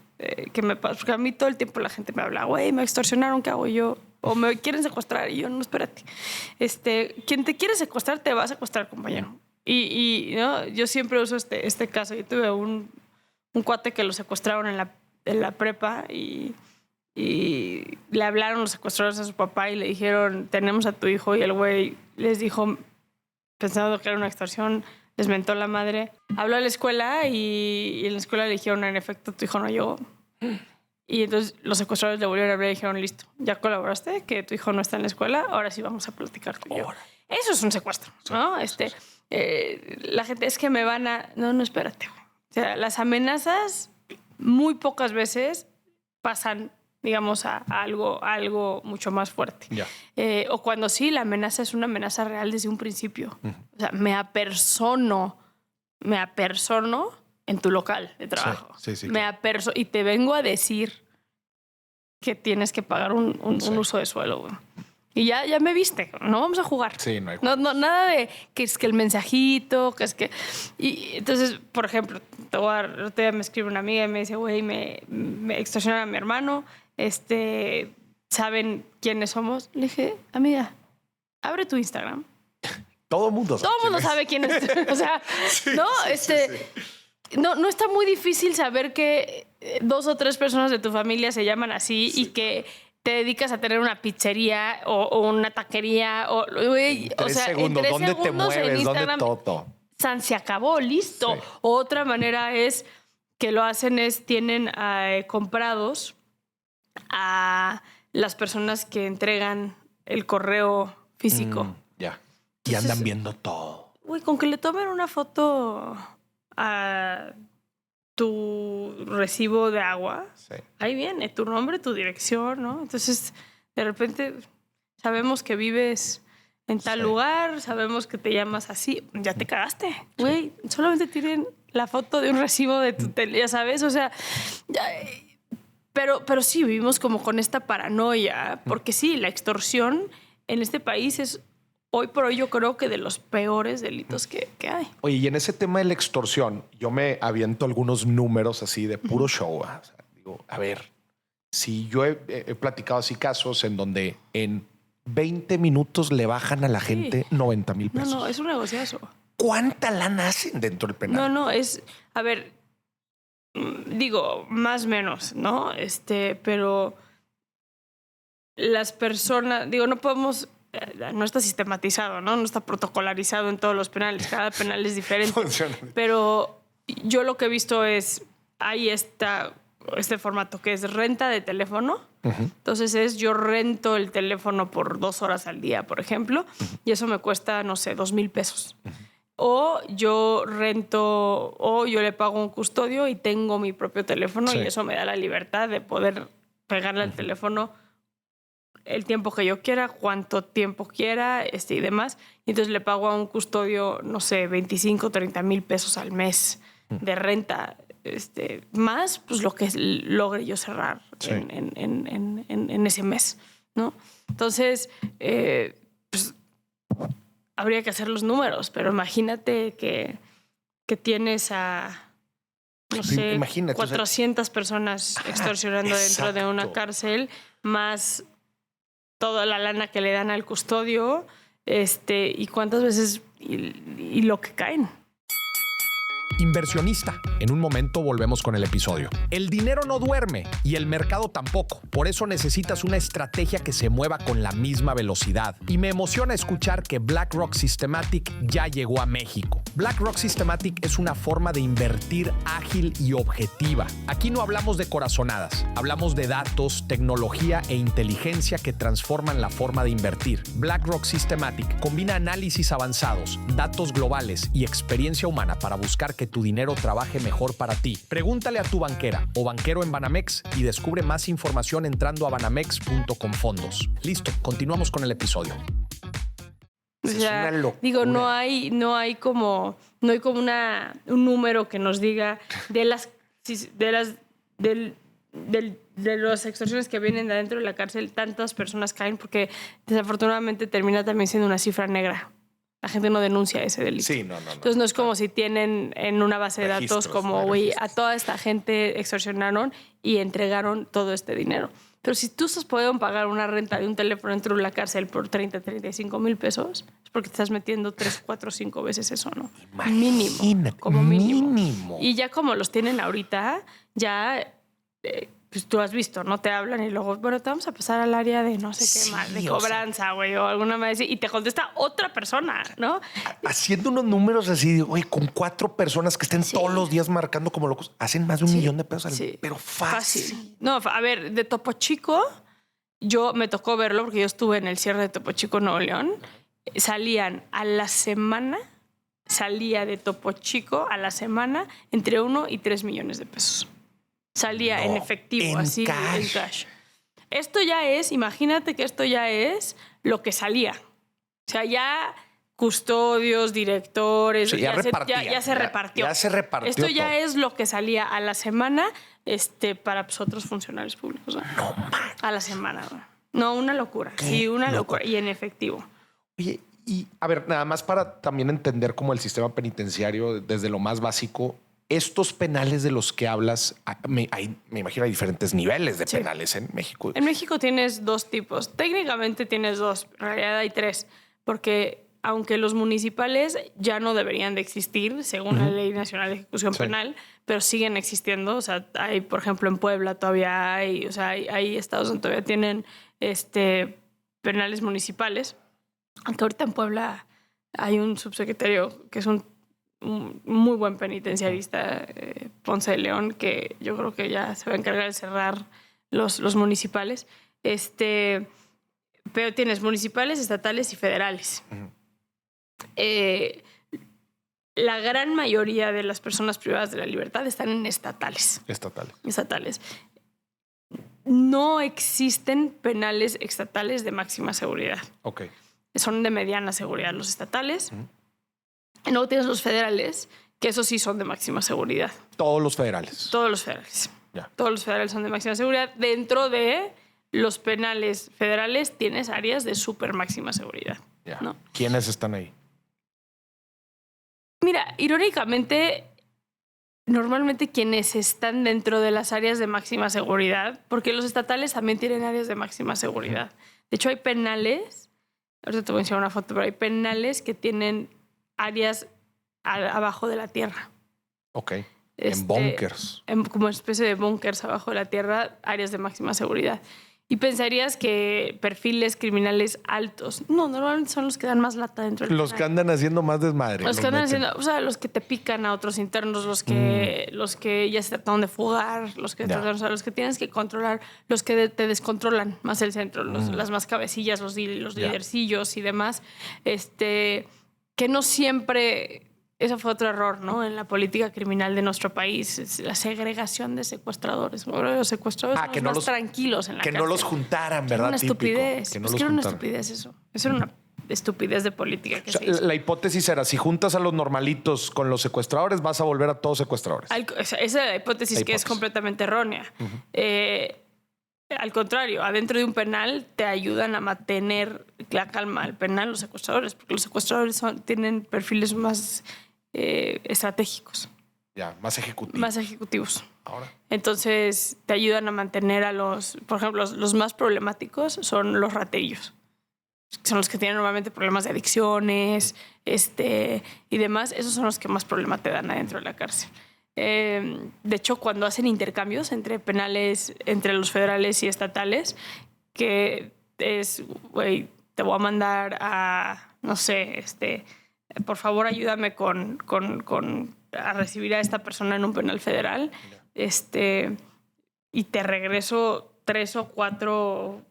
Que me pasa, porque a mí todo el tiempo la gente me habla, güey, me extorsionaron, ¿qué hago yo? O me quieren secuestrar, y yo, no, espérate. Quien te quiere secuestrar, te va a secuestrar, compañero. Y ¿no? Yo siempre uso este caso. Yo tuve un un cuate que lo secuestraron en la prepa y le hablaron los secuestradores a su papá y le dijeron, tenemos a tu hijo, y el güey les dijo, pensando que era una extorsión, les mentó la madre. Habló a la escuela y en la escuela le dijeron, en efecto, tu hijo no llegó. Y entonces los secuestradores le volvieron a hablar y dijeron, listo, ya colaboraste, que tu hijo no está en la escuela, ahora sí vamos a platicar tú y yo. Eso es un secuestro, ¿no? La gente es que me van a... No, espérate. O sea, las amenazas muy pocas veces pasan, digamos, a algo mucho más fuerte. Yeah. O cuando sí, la amenaza es una amenaza real desde un principio. O sea, me apersono en tu local de trabajo. Sí, y te vengo a decir que tienes que pagar un uso de suelo, güey. Y ya me viste, no vamos a jugar. Sí, no hay juego. No, nada de que es que el mensajito, que es que... Y entonces, por ejemplo, otro día me escribe una amiga y me dice, güey, me extorsionan a mi hermano, ¿saben quiénes somos? Le dije, amiga, abre tu Instagram. Todo el mundo sabe quién es. O sea, sí, ¿no? Sí. No está muy difícil saber que 2 o 3 personas de tu familia se llaman así y que te dedicas a tener una pizzería o una taquería. En 3 segundos, ¿dónde te mueves? ¿Dónde todo? Se acabó, listo. Sí. Otra manera es que lo hacen tienen comprados a las personas que entregan el correo físico. Ya. Y andan viendo todo. Uy, con que le tomen una foto a tu recibo de agua, ahí viene tu nombre, tu dirección, ¿no? Entonces, de repente, sabemos que vives en tal lugar, sabemos que te llamas así, ya te cagaste, güey. Solamente tienen la foto de un recibo de tu tele, ya sabes, o sea... Pero sí, vivimos como con esta paranoia, porque sí, la extorsión en este país es... Hoy por hoy yo creo que de los peores delitos que hay. Oye, y en ese tema de la extorsión, yo me aviento algunos números así de puro show. O sea, digo, a ver, si yo he platicado así casos en donde en 20 minutos le bajan a la gente 90,000 pesos. No, es un negociazo. ¿Cuánta lana hacen dentro del penal? No, es... A ver, digo, más o menos, ¿no? Pero las personas... Digo, no podemos... No está sistematizado, ¿no? No está protocolarizado en todos los penales. Cada penal es diferente. Pero yo lo que he visto es... Hay este formato que es renta de teléfono. Entonces yo rento el teléfono por 2 horas al día, por ejemplo, y eso me cuesta, no sé, 2,000 pesos. O yo rento, o yo le pago un custodio y tengo mi propio teléfono y eso me da la libertad de poder pegarle al teléfono el tiempo que yo quiera, cuánto tiempo quiera y demás. Y entonces le pago a un custodio, no sé, 25, 30 mil pesos al mes de renta. Más pues lo que logre yo cerrar en ese mes, ¿no? Entonces, pues, habría que hacer los números, pero imagínate que tienes a, no sé, imagínate, 400 personas extorsionando dentro de una cárcel, más toda la lana que le dan al custodio, y cuántas veces y lo que caen. Inversionista. En un momento volvemos con el episodio. El dinero no duerme y el mercado tampoco. Por eso necesitas una estrategia que se mueva con la misma velocidad. Y me emociona escuchar que BlackRock Systematic ya llegó a México. BlackRock Systematic es una forma de invertir ágil y objetiva. Aquí no hablamos de corazonadas. Hablamos de datos, tecnología e inteligencia que transforman la forma de invertir. BlackRock Systematic combina análisis avanzados, datos globales y experiencia humana para buscar que tu dinero trabaje mejor para ti. Pregúntale a tu banquera o banquero en Banamex y descubre más información entrando a banamex.com/fondos. Listo, continuamos con el episodio. O sea, digo, no hay como un número que nos diga de las extorsiones que vienen de adentro de la cárcel, tantas personas caen, porque desafortunadamente termina también siendo una cifra negra. La gente no denuncia ese delito. Sí, no. Entonces no es como si tienen en una base de datos como, güey, a toda esta gente extorsionaron y entregaron todo este dinero. Pero si tú estás pudiendo pagar una renta de un teléfono dentro de la cárcel por 35 mil pesos, es porque te estás metiendo 3, 4, 5 veces eso, ¿no? Mínimo. Como mínimo. Y ya como los tienen ahorita, ya... pues tú has visto, ¿no? Te hablan y luego, bueno, te vamos a pasar al área de no sé qué más, de cobranza, güey, o alguna vez, y te contesta otra persona, ¿no? Haciendo unos números así, oye, con 4 personas que estén todos los días marcando como locos, hacen más de $1 millón de pesos, pero fácil. No, a ver, de Topo Chico, yo me tocó verlo porque yo estuve en el cierre de Topo Chico, Nuevo León. Salía de Topo Chico a la semana entre 1 y 3 millones de pesos. Salía en efectivo, así, en cash. Esto ya es, imagínate que esto ya es lo que salía. O sea, ya custodios, directores, sí, ya se repartió. Ya se repartió. Esto ya es lo que salía a la semana para otros funcionarios públicos. ¿No? A la semana. No, una locura. Sí, una locura. Y en efectivo. Oye, y a ver, nada más para también entender como el sistema penitenciario desde lo más básico. Estos penales de los que hablas, me imagino hay diferentes niveles de penales en México. En México tienes 2 tipos. Técnicamente tienes 2, en realidad hay 3, porque aunque los municipales ya no deberían de existir según la Ley Nacional de Ejecución Penal, pero siguen existiendo. O sea, hay, por ejemplo, en Puebla todavía hay, o sea, hay estados donde todavía tienen penales municipales. Aunque ahorita en Puebla hay un subsecretario que es un muy buen penitenciarista, Ponce de León, que yo creo que ya se va a encargar de cerrar los municipales. Pero tienes municipales, estatales y federales. La gran mayoría de las personas privadas de la libertad están en estatales. Estatales. No existen penales estatales de máxima seguridad. Okay. Son de mediana seguridad los estatales. Y luego tienes los federales, que esos sí son de máxima seguridad. Todos los federales. Yeah. Todos los federales son de máxima seguridad. Dentro de los penales federales tienes áreas de súper máxima seguridad. Yeah. ¿No? ¿Quiénes están ahí? Mira, irónicamente, normalmente quienes están dentro de las áreas de máxima seguridad, porque los estatales también tienen áreas de máxima seguridad. De hecho, hay penales, ahorita te voy a enseñar una foto, pero hay penales que tienen áreas abajo de la tierra. Ok. En búnkers. Como una especie de búnkers abajo de la tierra, áreas de máxima seguridad. Y pensarías que perfiles criminales altos. No, normalmente son los que dan más lata dentro del Los penal. Que andan haciendo más desmadre. Los que andan haciendo, o sea, los que te pican a otros internos, los que ya se trataron de fugar, los que tienes que controlar, los que te descontrolan más el centro, las más cabecillas, los lidercillos y demás. Que no siempre... Ese fue otro error, ¿no? En la política criminal de nuestro país, es la segregación de secuestradores. Los secuestradores son los más tranquilos en la cárcel. Que no los juntaran, ¿verdad? Era una estupidez. Que no era una estupidez eso. Eso era una estupidez de política que se hizo. La hipótesis era, si juntas a los normalitos con los secuestradores, vas a volver a todos secuestradores. Esa es la hipótesis que es completamente errónea. Al contrario, adentro de un penal te ayudan a mantener la calma al penal los secuestradores, porque los secuestradores tienen perfiles más estratégicos. Ya, más ejecutivos. Más ejecutivos. Ahora. Entonces te ayudan a mantener a por ejemplo, los más problemáticos son los raterillos. Son los que tienen normalmente problemas de adicciones y demás. Esos son los que más problema te dan adentro de la cárcel. De hecho, cuando hacen intercambios entre penales, entre los federales y estatales, que es, güey, te voy a mandar a, no sé, por favor ayúdame a recibir a esta persona en un penal federal, y te regreso 3 o 4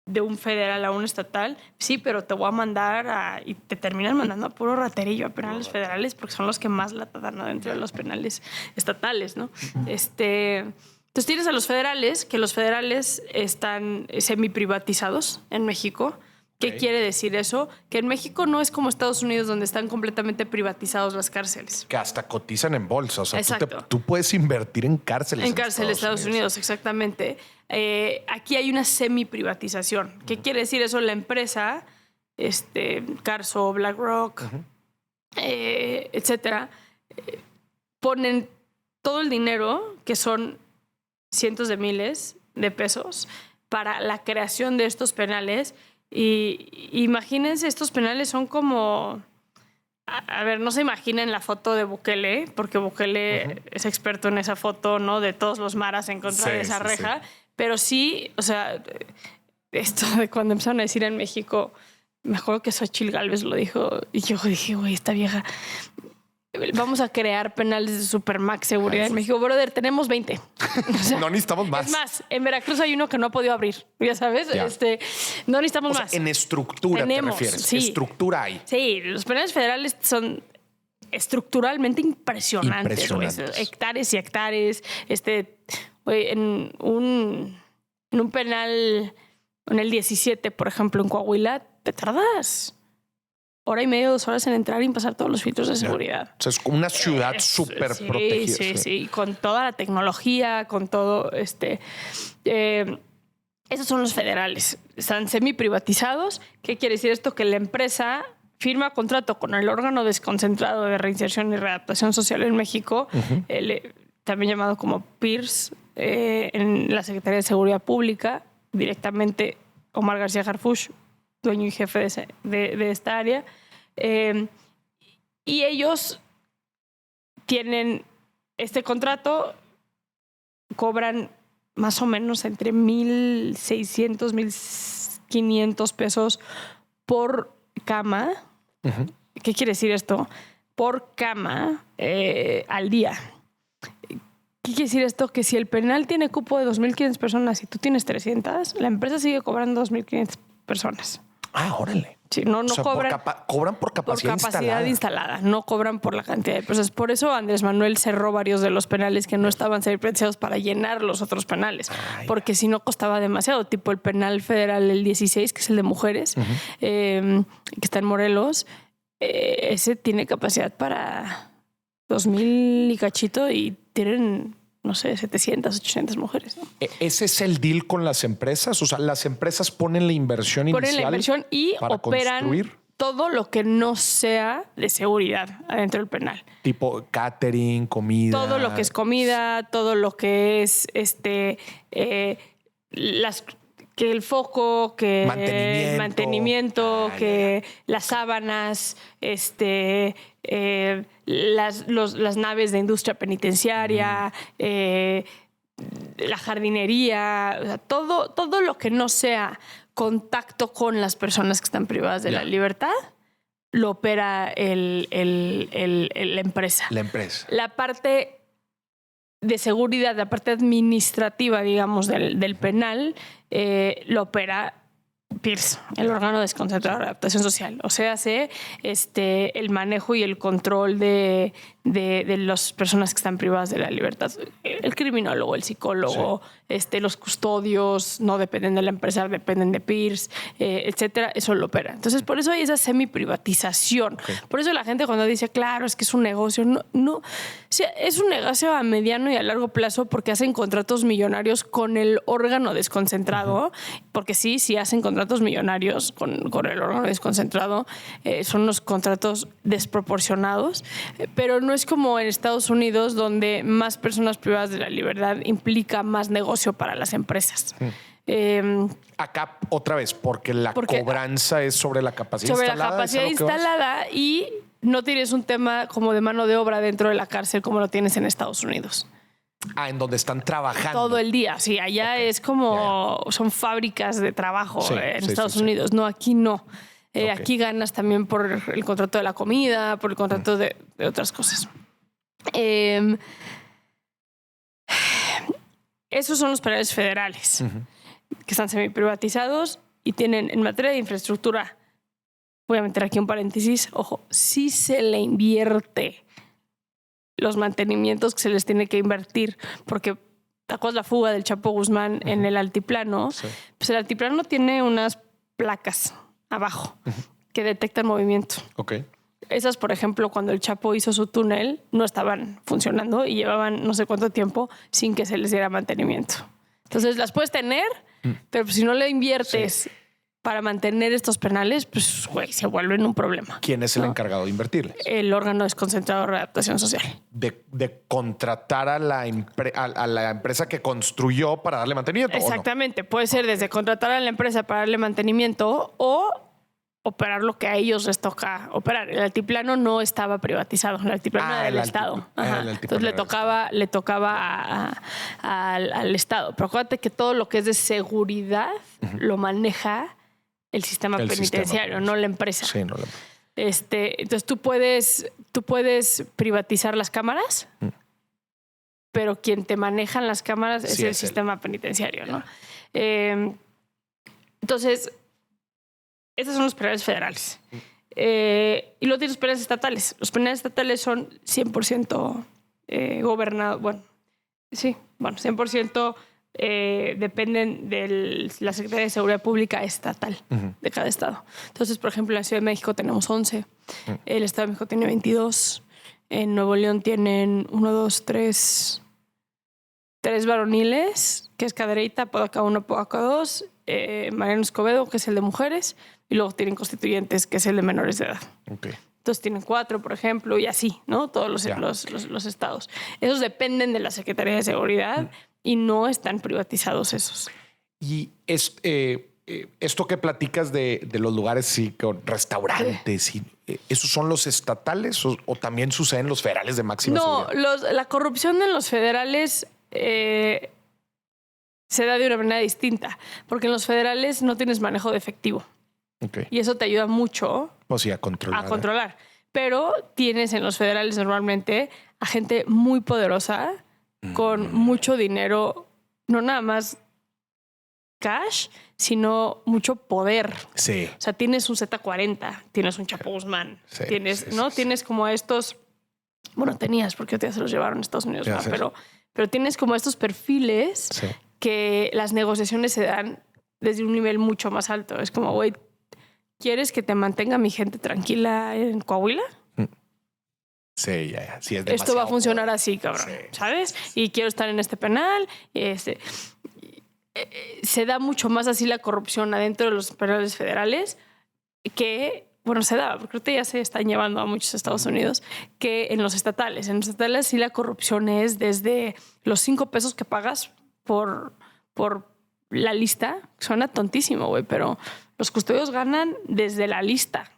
de un federal a un estatal, sí, pero te voy a mandar y te terminan mandando a puro raterillo a penales federales porque son los que más la dan dentro de los penales estatales, ¿no? Entonces tienes a los federales, que los federales están semiprivatizados en México. ¿Qué quiere decir eso? Que en México no es como Estados Unidos, donde están completamente privatizados las cárceles. Que hasta cotizan en bolsa. O sea, exacto. Tú puedes invertir en cárceles. En cárceles de Estados Unidos, exactamente. Aquí hay una semiprivatización. ¿Qué quiere decir eso? La empresa Carso, BlackRock, etcétera, ponen todo el dinero, que son cientos de miles de pesos, para la creación de estos penales. Y imagínense, estos penales son como... A ver, no se imaginen la foto de Bukele, porque Bukele es experto en esa foto, ¿no? De todos los maras en contra de esa reja. Sí. Pero sí, o sea, esto de cuando empezaron a decir en México, me acuerdo que Xochitl Gálvez lo dijo, y yo dije, güey, esta vieja... Vamos a crear penales de Supermax seguridad en México. Brother, tenemos 20. O sea, no necesitamos más. Es más, en Veracruz hay uno que no ha podido abrir. Ya sabes, no necesitamos más. En estructura tenemos, te refieres. Sí. Estructura hay. Sí, los penales federales son estructuralmente impresionantes. Hectáreas y hectáreas. En un penal, en el 17, por ejemplo, en Coahuila, te tardas 1 hora y media, 2 horas en entrar y pasar todos los filtros de seguridad. O sea, es como una ciudad súper protegida. Sí, con toda la tecnología, con todo esos son los federales. Están semi-privatizados. ¿Qué quiere decir esto? Que la empresa firma contrato con el órgano desconcentrado de reinserción y readaptación social en México, también llamado como PIRS, en la Secretaría de Seguridad Pública, directamente Omar García Harfuch, dueño y jefe de esta área. Y ellos tienen este contrato, cobran más o menos entre 1,600, 1,500 pesos por cama. ¿Qué quiere decir esto? Por cama al día. ¿Qué quiere decir esto? Que si el penal tiene cupo de 2,500 personas y tú tienes 300, la empresa sigue cobrando 2,500 personas. Ah, órale. Sí, no cobran. Cobran por capacidad instalada. No cobran por la cantidad de personas. Por eso Andrés Manuel cerró varios de los penales que no estaban semi-privatizados para llenar los otros penales. Porque si no costaba demasiado. Tipo el penal federal, el 16, que es el de mujeres, que está en Morelos. Ese tiene capacidad para 2,000 y cachito y tienen, no sé, 700, 800 mujeres, ¿no? ¿Ese es el deal con las empresas? O sea, las empresas ponen la inversión inicial. Ponen la inversión y operan construir todo lo que no sea de seguridad adentro del penal. Tipo catering, comida. Todo lo que es comida, todo lo que es que el foco, que mantenimiento, que las sábanas, las naves de industria penitenciaria, la jardinería, o sea, todo lo que no sea contacto con las personas que están privadas de la libertad, lo opera la empresa. La empresa. La parte de seguridad, la parte administrativa, digamos, del penal, lo opera PIRS, el órgano desconcentrado de adaptación social. O sea, el manejo y el control de las personas que están privadas de la libertad. El criminólogo, el psicólogo, los custodios no dependen de la empresa, dependen de PIRS, etcétera. Eso lo opera. Entonces, por eso hay esa semi-privatización. Por eso la gente cuando dice, claro, es que es un negocio, no. O sea, es un negocio a mediano y a largo plazo porque hacen contratos millonarios con el órgano desconcentrado, porque sí hacen contratos millonarios con el órgano desconcentrado. Son unos contratos desproporcionados, pero no es como en Estados Unidos, donde más personas privadas de la libertad implica más negocio para las empresas. Acá otra vez, porque la cobranza es sobre la capacidad instalada. Sobre la capacidad instalada y no tienes un tema como de mano de obra dentro de la cárcel como lo tienes en Estados Unidos. En donde están trabajando. Todo el día. Sí, allá es como... Son fábricas de trabajo en Estados Unidos. No, aquí no. Aquí ganas también por el contrato de la comida, por el contrato de otras cosas. Esos son los penales federales, que están semi-privatizados y tienen, en materia de infraestructura, voy a meter aquí un paréntesis, ojo, sí se le invierte los mantenimientos que se les tiene que invertir, porque ¿te acuerdas la fuga del Chapo Guzmán en el altiplano? Sí. Pues el altiplano tiene unas placas abajo que detectan movimiento. Esas, por ejemplo, cuando el Chapo hizo su túnel, no estaban funcionando y llevaban no sé cuánto tiempo sin que se les diera mantenimiento. Entonces las puedes tener, pero si no le inviertes para mantener estos penales, pues, güey, se vuelven un problema. ¿Quién es el encargado de invertirles? El órgano desconcentrado de readaptación social. De contratar a la empresa que construyó para darle mantenimiento. Exactamente. ¿O no? Puede ser desde contratar a la empresa para darle mantenimiento o operar lo que a ellos les toca operar. El altiplano no estaba privatizado. El altiplano era del Estado. Entonces le tocaba al Estado. Pero acuérdate que todo lo que es de seguridad lo maneja el sistema penitenciario, no la empresa. Sí, no la entonces tú puedes privatizar las cámaras, pero quien te maneja las cámaras es el sistema penitenciario, ¿no? Entonces, estos son los penales federales. Y luego tienes los penales estatales. Los penales estatales son 100% gobernados. Bueno, sí, 100% dependen de la Secretaría de Seguridad Pública estatal de cada estado. Entonces, por ejemplo, en la Ciudad de México tenemos 11. El Estado de México tiene 22. En Nuevo León tienen 3 varoniles, que es Cadereyta, Podaca 1, Podaca 2, Mariano Escobedo, que es el de mujeres, y luego tienen constituyentes, que es el de menores de edad. Okay. Entonces tienen 4, por ejemplo, y así, ¿no? Todos los estados. Esos dependen de la Secretaría de Seguridad y no están privatizados esos. Y esto que platicas de los lugares, sí, con restaurantes, ¿esos son los estatales o también suceden los federales de máxima seguridad? La corrupción en los federales se da de una manera distinta, porque en los federales no tienes manejo de efectivo. Okay. Y eso te ayuda mucho a controlar. Pero tienes en los federales normalmente a gente muy poderosa con mucho dinero, no nada más cash, sino mucho poder. Sí. O sea, tienes un Z40, tienes un Chapo Guzmán, tienes como estos, bueno, tenías porque ya se los llevaron a Estados Unidos, pero tienes como estos perfiles que las negociaciones se dan desde un nivel mucho más alto. Es como, güey, ¿quieres que te mantenga mi gente tranquila en Coahuila? Sí, ya. Sí, es esto va a funcionar así, cabrón, ¿sabes? Y quiero estar en este penal. Se da mucho más así la corrupción adentro de los penales federales que, bueno, se da, porque ahorita ya se están llevando a muchos Estados Unidos, que en los estatales. En los estatales sí la corrupción es desde los 5 pesos que pagas por la lista. Suena tontísimo, güey, pero los custodios ganan desde la lista.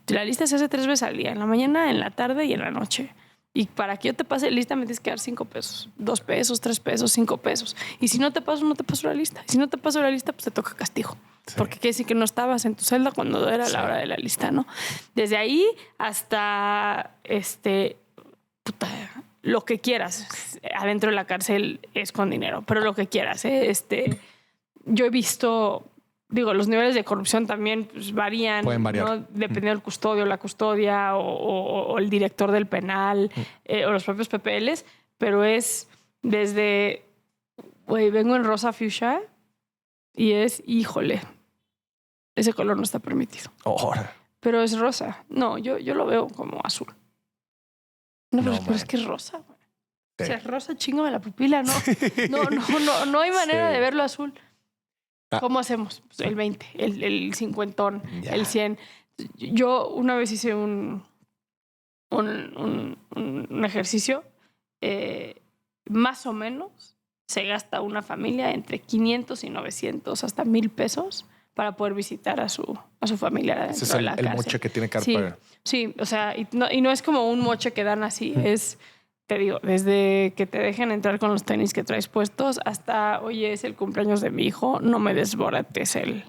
La lista se hace 3 veces al día, en la mañana, en la tarde y en la noche. Y para que yo te pase lista me tienes que dar 5 pesos, 2 pesos, 3 pesos, 5 pesos. Y si no te paso, no te paso la lista. Y si no te paso la lista, pues te toca castigo. Sí. Porque quiere decir que no estabas en tu celda cuando era la hora de la lista, ¿no? Desde ahí hasta lo que quieras. Adentro de la cárcel es con dinero, pero lo que quieras. Yo he visto... los niveles de corrupción también pues, varían. Pueden variar. ¿no? Dependiendo del custodio, la custodia o el director del penal o los propios PPLs, pero es desde, güey, vengo en rosa fuchsia y es, híjole, ese color no está permitido. Pero es rosa. No, yo lo veo como azul. No, pero es que es rosa, güey. Sí. O sea, es rosa, chingame la pupila, ¿no? No hay manera de verlo azul. ¿Cómo hacemos? Pues el 20, el 50, el 100. Yo una vez hice un ejercicio. Más o menos se gasta una familia entre 500 y 900 hasta 1,000 pesos para poder visitar a su familiar adentro de la cárcel. El moche que tiene que pagar. Sí, o sea, y no es como un moche que dan así, es... Te digo, desde que te dejen entrar con los tenis que traes puestos hasta, oye, es el cumpleaños de mi hijo, no me desborotes el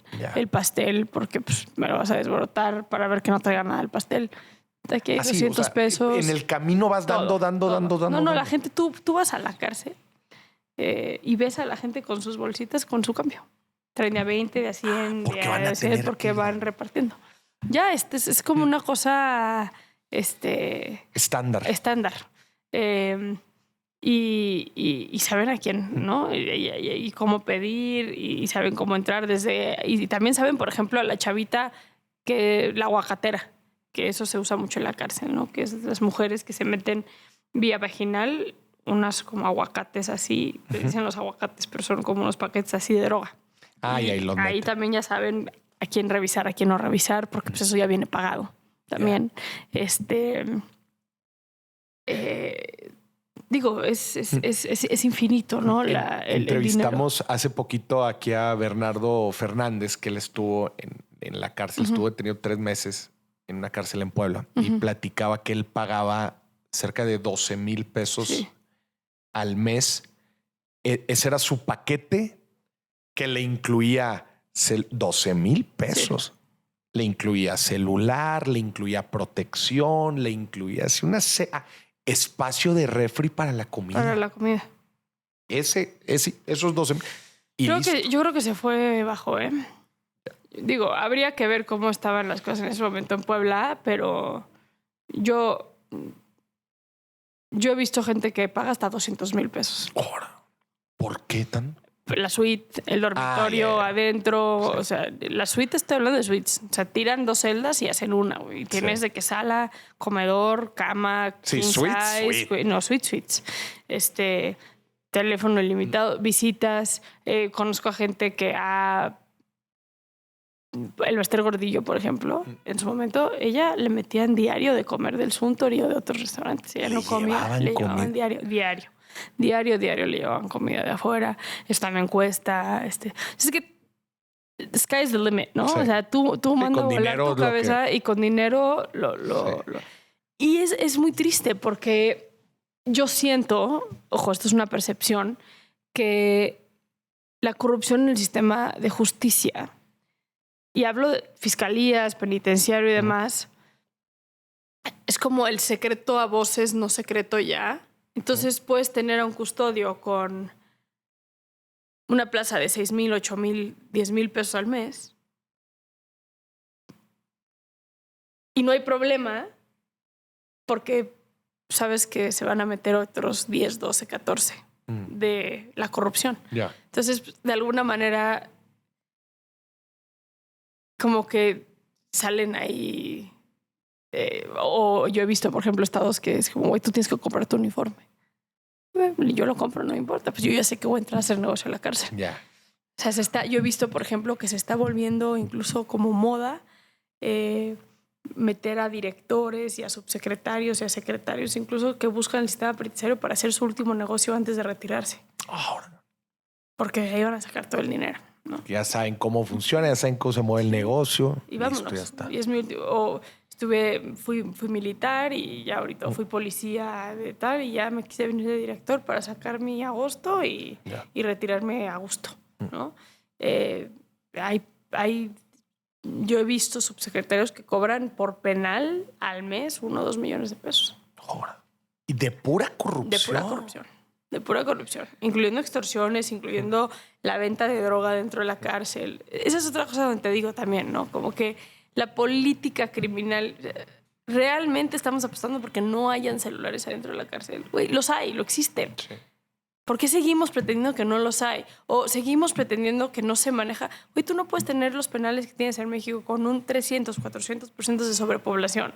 pastel porque pues, me lo vas a desborotar para ver que no traiga nada el pastel. Aquí hay 200 pesos. En el camino vas dando. No, la gente, tú vas a la cárcel y ves a la gente con sus bolsitas con su cambio. Traen de a 20, de a 100, de a 100 porque van repartiendo. Ya, es como una cosa estándar. Y saben a quién, ¿no? Y cómo pedir y saben cómo entrar y también saben, por ejemplo, a la chavita la aguacatera, que eso se usa mucho en la cárcel, ¿no? Que es las mujeres que se meten vía vaginal unas como aguacates así, les dicen los aguacates, pero son como unos paquetes así de droga. Y ahí los ahí también ya saben a quién revisar, a quién no revisar, porque pues eso ya viene pagado también. Digo, es infinito, ¿no? Entrevistamos hace poquito aquí a Bernardo Fernández, que él estuvo en la cárcel, estuvo detenido 3 meses en una cárcel en Puebla y platicaba que él pagaba cerca de 12,000 pesos al mes. Ese era su paquete que le incluía 12,000 pesos. Sí. Le incluía celular, le incluía protección, le incluía así espacio de refri para la comida. Para la comida. Esos 12,000. Yo creo que se fue bajo, ¿eh? Digo, habría que ver cómo estaban las cosas en ese momento en Puebla, pero yo he visto gente que paga hasta 200,000 pesos. ¿Por qué tan? La suite, el dormitorio adentro, sí. O sea, la suite, estoy hablando de suites. O sea, tiran 2 celdas y hacen una, güey. Tienes de que sala, comedor, cama, king size, güey. No, suites. Teléfono ilimitado, visitas. Conozco a gente que el Bester Gordillo, por ejemplo, en su momento, ella le metían diario de comer del Suntory o de otros restaurantes. Ella no comía, le llevaban diario. Diario le llevaban comida de afuera. Esto también cuesta. Es que the sky is the limit, ¿no? Sí. O sea, tú mandas a volar tu cabeza y con dinero Y es muy triste porque yo siento, ojo, esto es una percepción, que la corrupción en el sistema de justicia, y hablo de fiscalías, penitenciario y demás, es como el secreto a voces, no secreto ya. Entonces puedes tener a un custodio con una plaza de 6,000, 8,000, 10,000 pesos al mes y no hay problema porque sabes que se van a meter otros 10, 12, 14 de la corrupción. Yeah. Entonces, de alguna manera, como que salen ahí... o yo he visto, por ejemplo, estados que es como, güey, tú tienes que comprar tu uniforme. Yo lo compro, no importa. Pues yo ya sé que voy a entrar a hacer negocio en la cárcel. Yeah. O sea, yo he visto, por ejemplo, que se está volviendo incluso como moda meter a directores y a subsecretarios y a secretarios, incluso que buscan el sistema penitenciario para hacer su último negocio antes de retirarse. Porque ahí van a sacar todo el dinero, ¿no? Ya saben cómo funciona, ya saben cómo se mueve el negocio. Y vámonos. Ya está. Y es mi último... Fui militar y ya ahorita fui policía de tal y ya me quise venir de director para sacar mi agosto y retirarme a gusto, ¿no? Yo he visto subsecretarios que cobran por penal al mes 1 o 2 millones de pesos. ¿Y de pura corrupción? De pura corrupción. Incluyendo extorsiones, incluyendo la venta de droga dentro de la cárcel. Esa es otra cosa donde te digo también, ¿no? Como que la política criminal, realmente estamos apostando porque no hayan celulares adentro de la cárcel. Güey, los hay, lo existen. Sí. ¿Por qué seguimos pretendiendo que no los hay? O seguimos pretendiendo que no se maneja. Güey, tú no puedes tener los penales que tienes en México con un 300, 400% de sobrepoblación.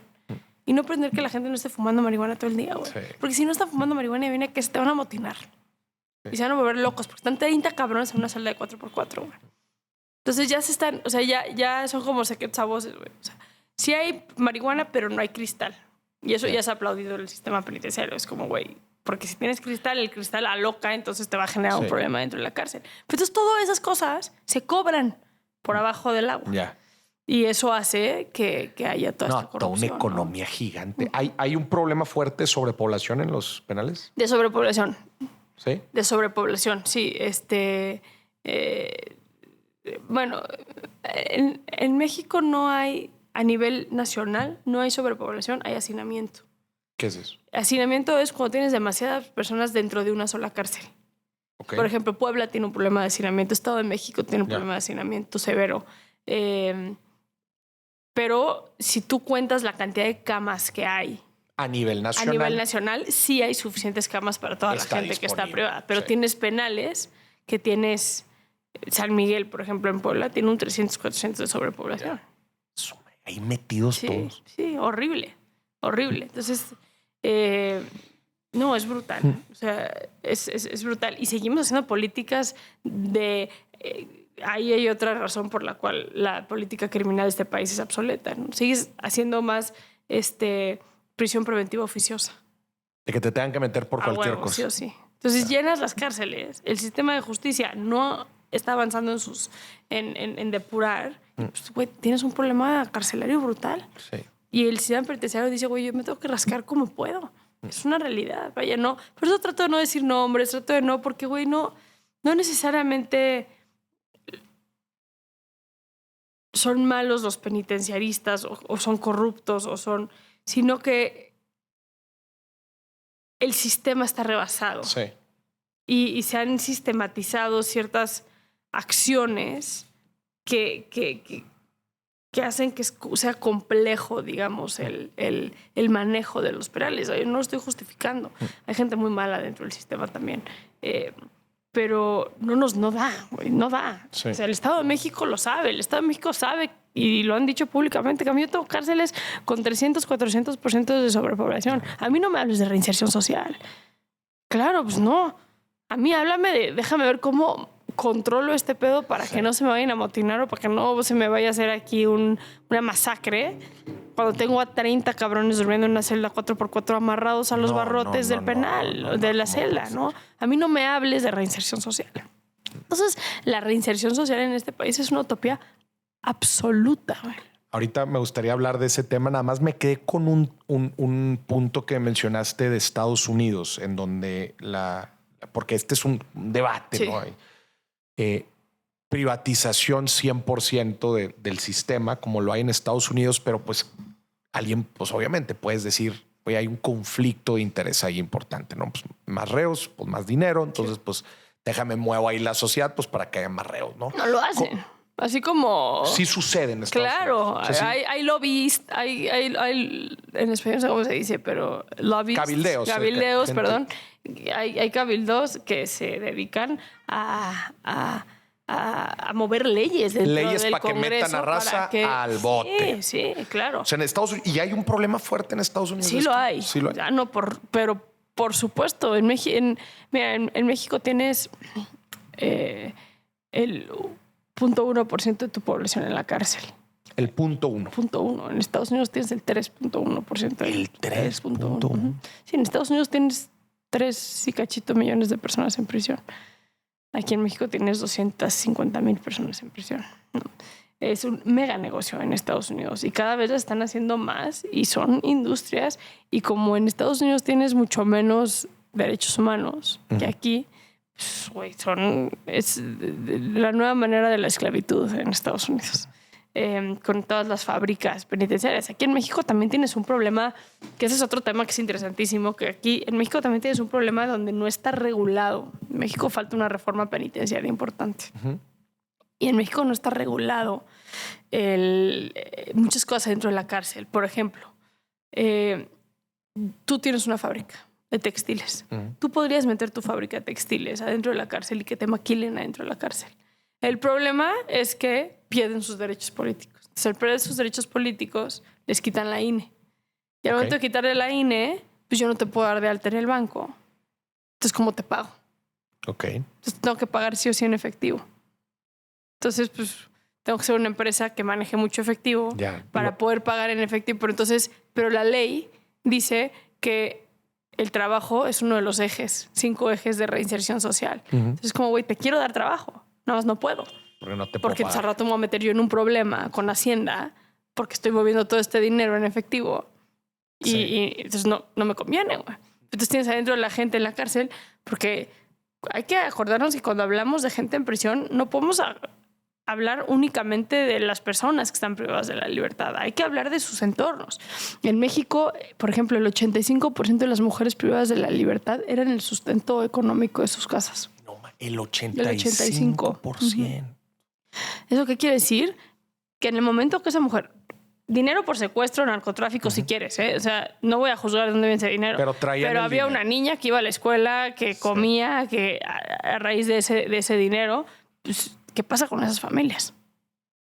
Y no pretender que la gente no esté fumando marihuana todo el día, güey. Sí. Porque si no están fumando marihuana, viene que se te van a motinar. Sí. Y se van a volver locos porque están 30 cabrones en una celda de 4x4, güey. Entonces ya se están, o sea, ya son como secretos a voces, güey. O sea, sí hay marihuana, pero no hay cristal. Y eso ya se ha aplaudido en el sistema penitenciario. Es como, güey, porque si tienes cristal, el cristal aloca, entonces te va a generar un problema dentro de la cárcel. Pero entonces todas esas cosas se cobran por abajo del agua. Ya. Y eso hace que haya toda esta corrupción. Toda una economía gigante. ¿Hay un problema fuerte de sobrepoblación en los penales? De sobrepoblación. ¿Sí? De sobrepoblación, sí. Bueno, en México no hay, a nivel nacional, no hay sobrepoblación, hay hacinamiento. ¿Qué es eso? Hacinamiento es cuando tienes demasiadas personas dentro de una sola cárcel. Okay. Por ejemplo, Puebla tiene un problema de hacinamiento, Estado de México tiene un problema de hacinamiento severo. Pero si tú cuentas la cantidad de camas que hay a nivel nacional, sí hay suficientes camas para toda la gente que está privada. Pero tienes penales que tienes... San Miguel, por ejemplo, en Puebla, tiene un 300, 400 de sobrepoblación. Ahí metidos todos. Sí, horrible. Entonces, no, es brutal. O sea, es brutal. Y seguimos haciendo políticas de ahí hay otra razón por la cual la política criminal de este país es obsoleta, ¿no? Sigues haciendo más prisión preventiva oficiosa. De que te tengan que meter por cualquier huevo, cosa. Sí o sí. Entonces llenas las cárceles, el sistema de justicia no está avanzando en depurar. Y pues, güey, tienes un problema carcelario brutal. Sí. Y el sistema penitenciario dice, güey, yo me tengo que rascar como puedo. Es una realidad. Vaya, no. Por eso trato de no decir nombres, trato de no, porque, güey, no necesariamente son malos los penitenciaristas o son corruptos sino que el sistema está rebasado. Sí. Y se han sistematizado ciertas acciones que hacen que sea complejo, digamos, el manejo de los penales. Yo no lo estoy justificando. Hay gente muy mala dentro del sistema también. Pero no da, güey, no da. Sí. O sea, el Estado de México lo sabe. El Estado de México sabe, y lo han dicho públicamente, que a mí yo tengo cárceles con 300, 400% de sobrepoblación. A mí no me hables de reinserción social. Claro, pues no. A mí háblame déjame ver cómo controlo este pedo para que no se me vayan a amotinar o para que no se me vaya a hacer aquí una masacre cuando tengo a 30 cabrones durmiendo en una celda 4x4 amarrados a los barrotes del penal, de la celda, ¿no? A mí no me hables de reinserción social. Entonces, la reinserción social en este país es una utopía absoluta, güey. Ahorita me gustaría hablar de ese tema. Nada más me quedé con un punto que mencionaste de Estados Unidos, en donde porque este es un debate, sí, ¿no? Privatización 100% del sistema, como lo hay en Estados Unidos, pero pues alguien, pues obviamente puedes decir, oye, hay un conflicto de interés ahí importante, ¿no? Pues más reos, pues más dinero, entonces pues déjame muevo ahí la sociedad pues para que haya más reos, ¿no? No lo hacen. Así como... Sí sucede en Estados Unidos. O sea, ¿sí? Hay lobbies, hay en español no sé cómo se dice, pero lobbies. Cabildeos, perdón. Hay cabildos que se dedican a mover leyes dentro del para Congreso. Que metan a raza al bote. Sí, claro. O sea, en Estados Unidos... Y hay un problema fuerte en Estados Unidos. Sí lo hay. Sí lo hay. Ya no, pero por supuesto. En México tienes el 0.1% de tu población en la cárcel. El 0.1. 0.1. En Estados Unidos tienes el 3.1%. El 3.1. Sí, en Estados Unidos tienes 3 y cachito millones de personas en prisión. Aquí en México tienes 250,000 personas en prisión. Es un mega negocio en Estados Unidos y cada vez lo están haciendo más y son industrias. Y como en Estados Unidos tienes mucho menos derechos humanos que aquí, pues, güey, es la nueva manera de la esclavitud en Estados Unidos. Con todas las fábricas penitenciarias. Aquí en México también tienes un problema, que ese es otro tema que es interesantísimo, que aquí en México también tienes un problema donde no está regulado. En México falta una reforma penitenciaria importante. Y en México no está regulado muchas cosas dentro de la cárcel. Por ejemplo, tú tienes una fábrica de textiles. Tú podrías meter tu fábrica de textiles adentro de la cárcel y que te maquilen adentro de la cárcel. El problema es que pierden sus derechos políticos. Entonces, al perder sus derechos políticos, les quitan la INE. Y al momento de quitarle la INE, pues yo no te puedo dar de alta en el banco. Entonces, ¿cómo te pago? Entonces, tengo que pagar sí o sí en efectivo. Entonces, pues, tengo que ser una empresa que maneje mucho efectivo para poder pagar en efectivo. Pero la ley dice que el trabajo es uno de los 5 ejes de reinserción social. Entonces, como, güey, te quiero dar trabajo. Nada más no puedo. Porque al rato me voy a meter yo en un problema con Hacienda porque estoy moviendo todo este dinero en efectivo. Y entonces no me conviene, güey. Entonces tienes adentro de la gente en la cárcel porque hay que acordarnos que cuando hablamos de gente en prisión no podemos hablar únicamente de las personas que están privadas de la libertad. Hay que hablar de sus entornos. En México, por ejemplo, el 85% de las mujeres privadas de la libertad eran el sustento económico de sus casas. El 85%. ¿Eso qué quiere decir? Que en el momento que esa mujer... Dinero por secuestro, narcotráfico, si quieres, ¿eh? O sea, no voy a juzgar de dónde viene ese dinero. Pero había una niña que iba a la escuela, que comía, que a raíz de ese dinero... Pues, ¿qué pasa con esas familias?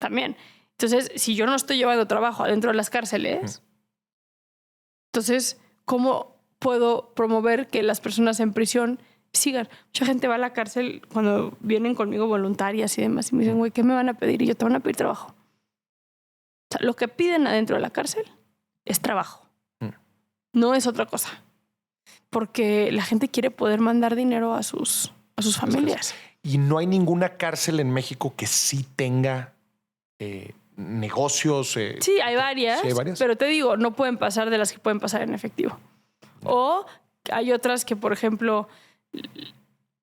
También. Entonces, si yo no estoy llevando trabajo adentro de las cárceles, entonces, ¿cómo puedo promover que las personas en prisión sigan. Mucha gente va a la cárcel cuando vienen conmigo voluntarias y demás y me dicen, güey, ¿qué me van a pedir? Y yo, te van a pedir trabajo. O sea, lo que piden adentro de la cárcel es trabajo. No es otra cosa. Porque la gente quiere poder mandar dinero a sus familias. Y no hay ninguna cárcel en México que sí tenga negocios. Sí, hay varias, pero te digo, no pueden pasar de las que pueden pasar en efectivo. No. O hay otras que, por ejemplo,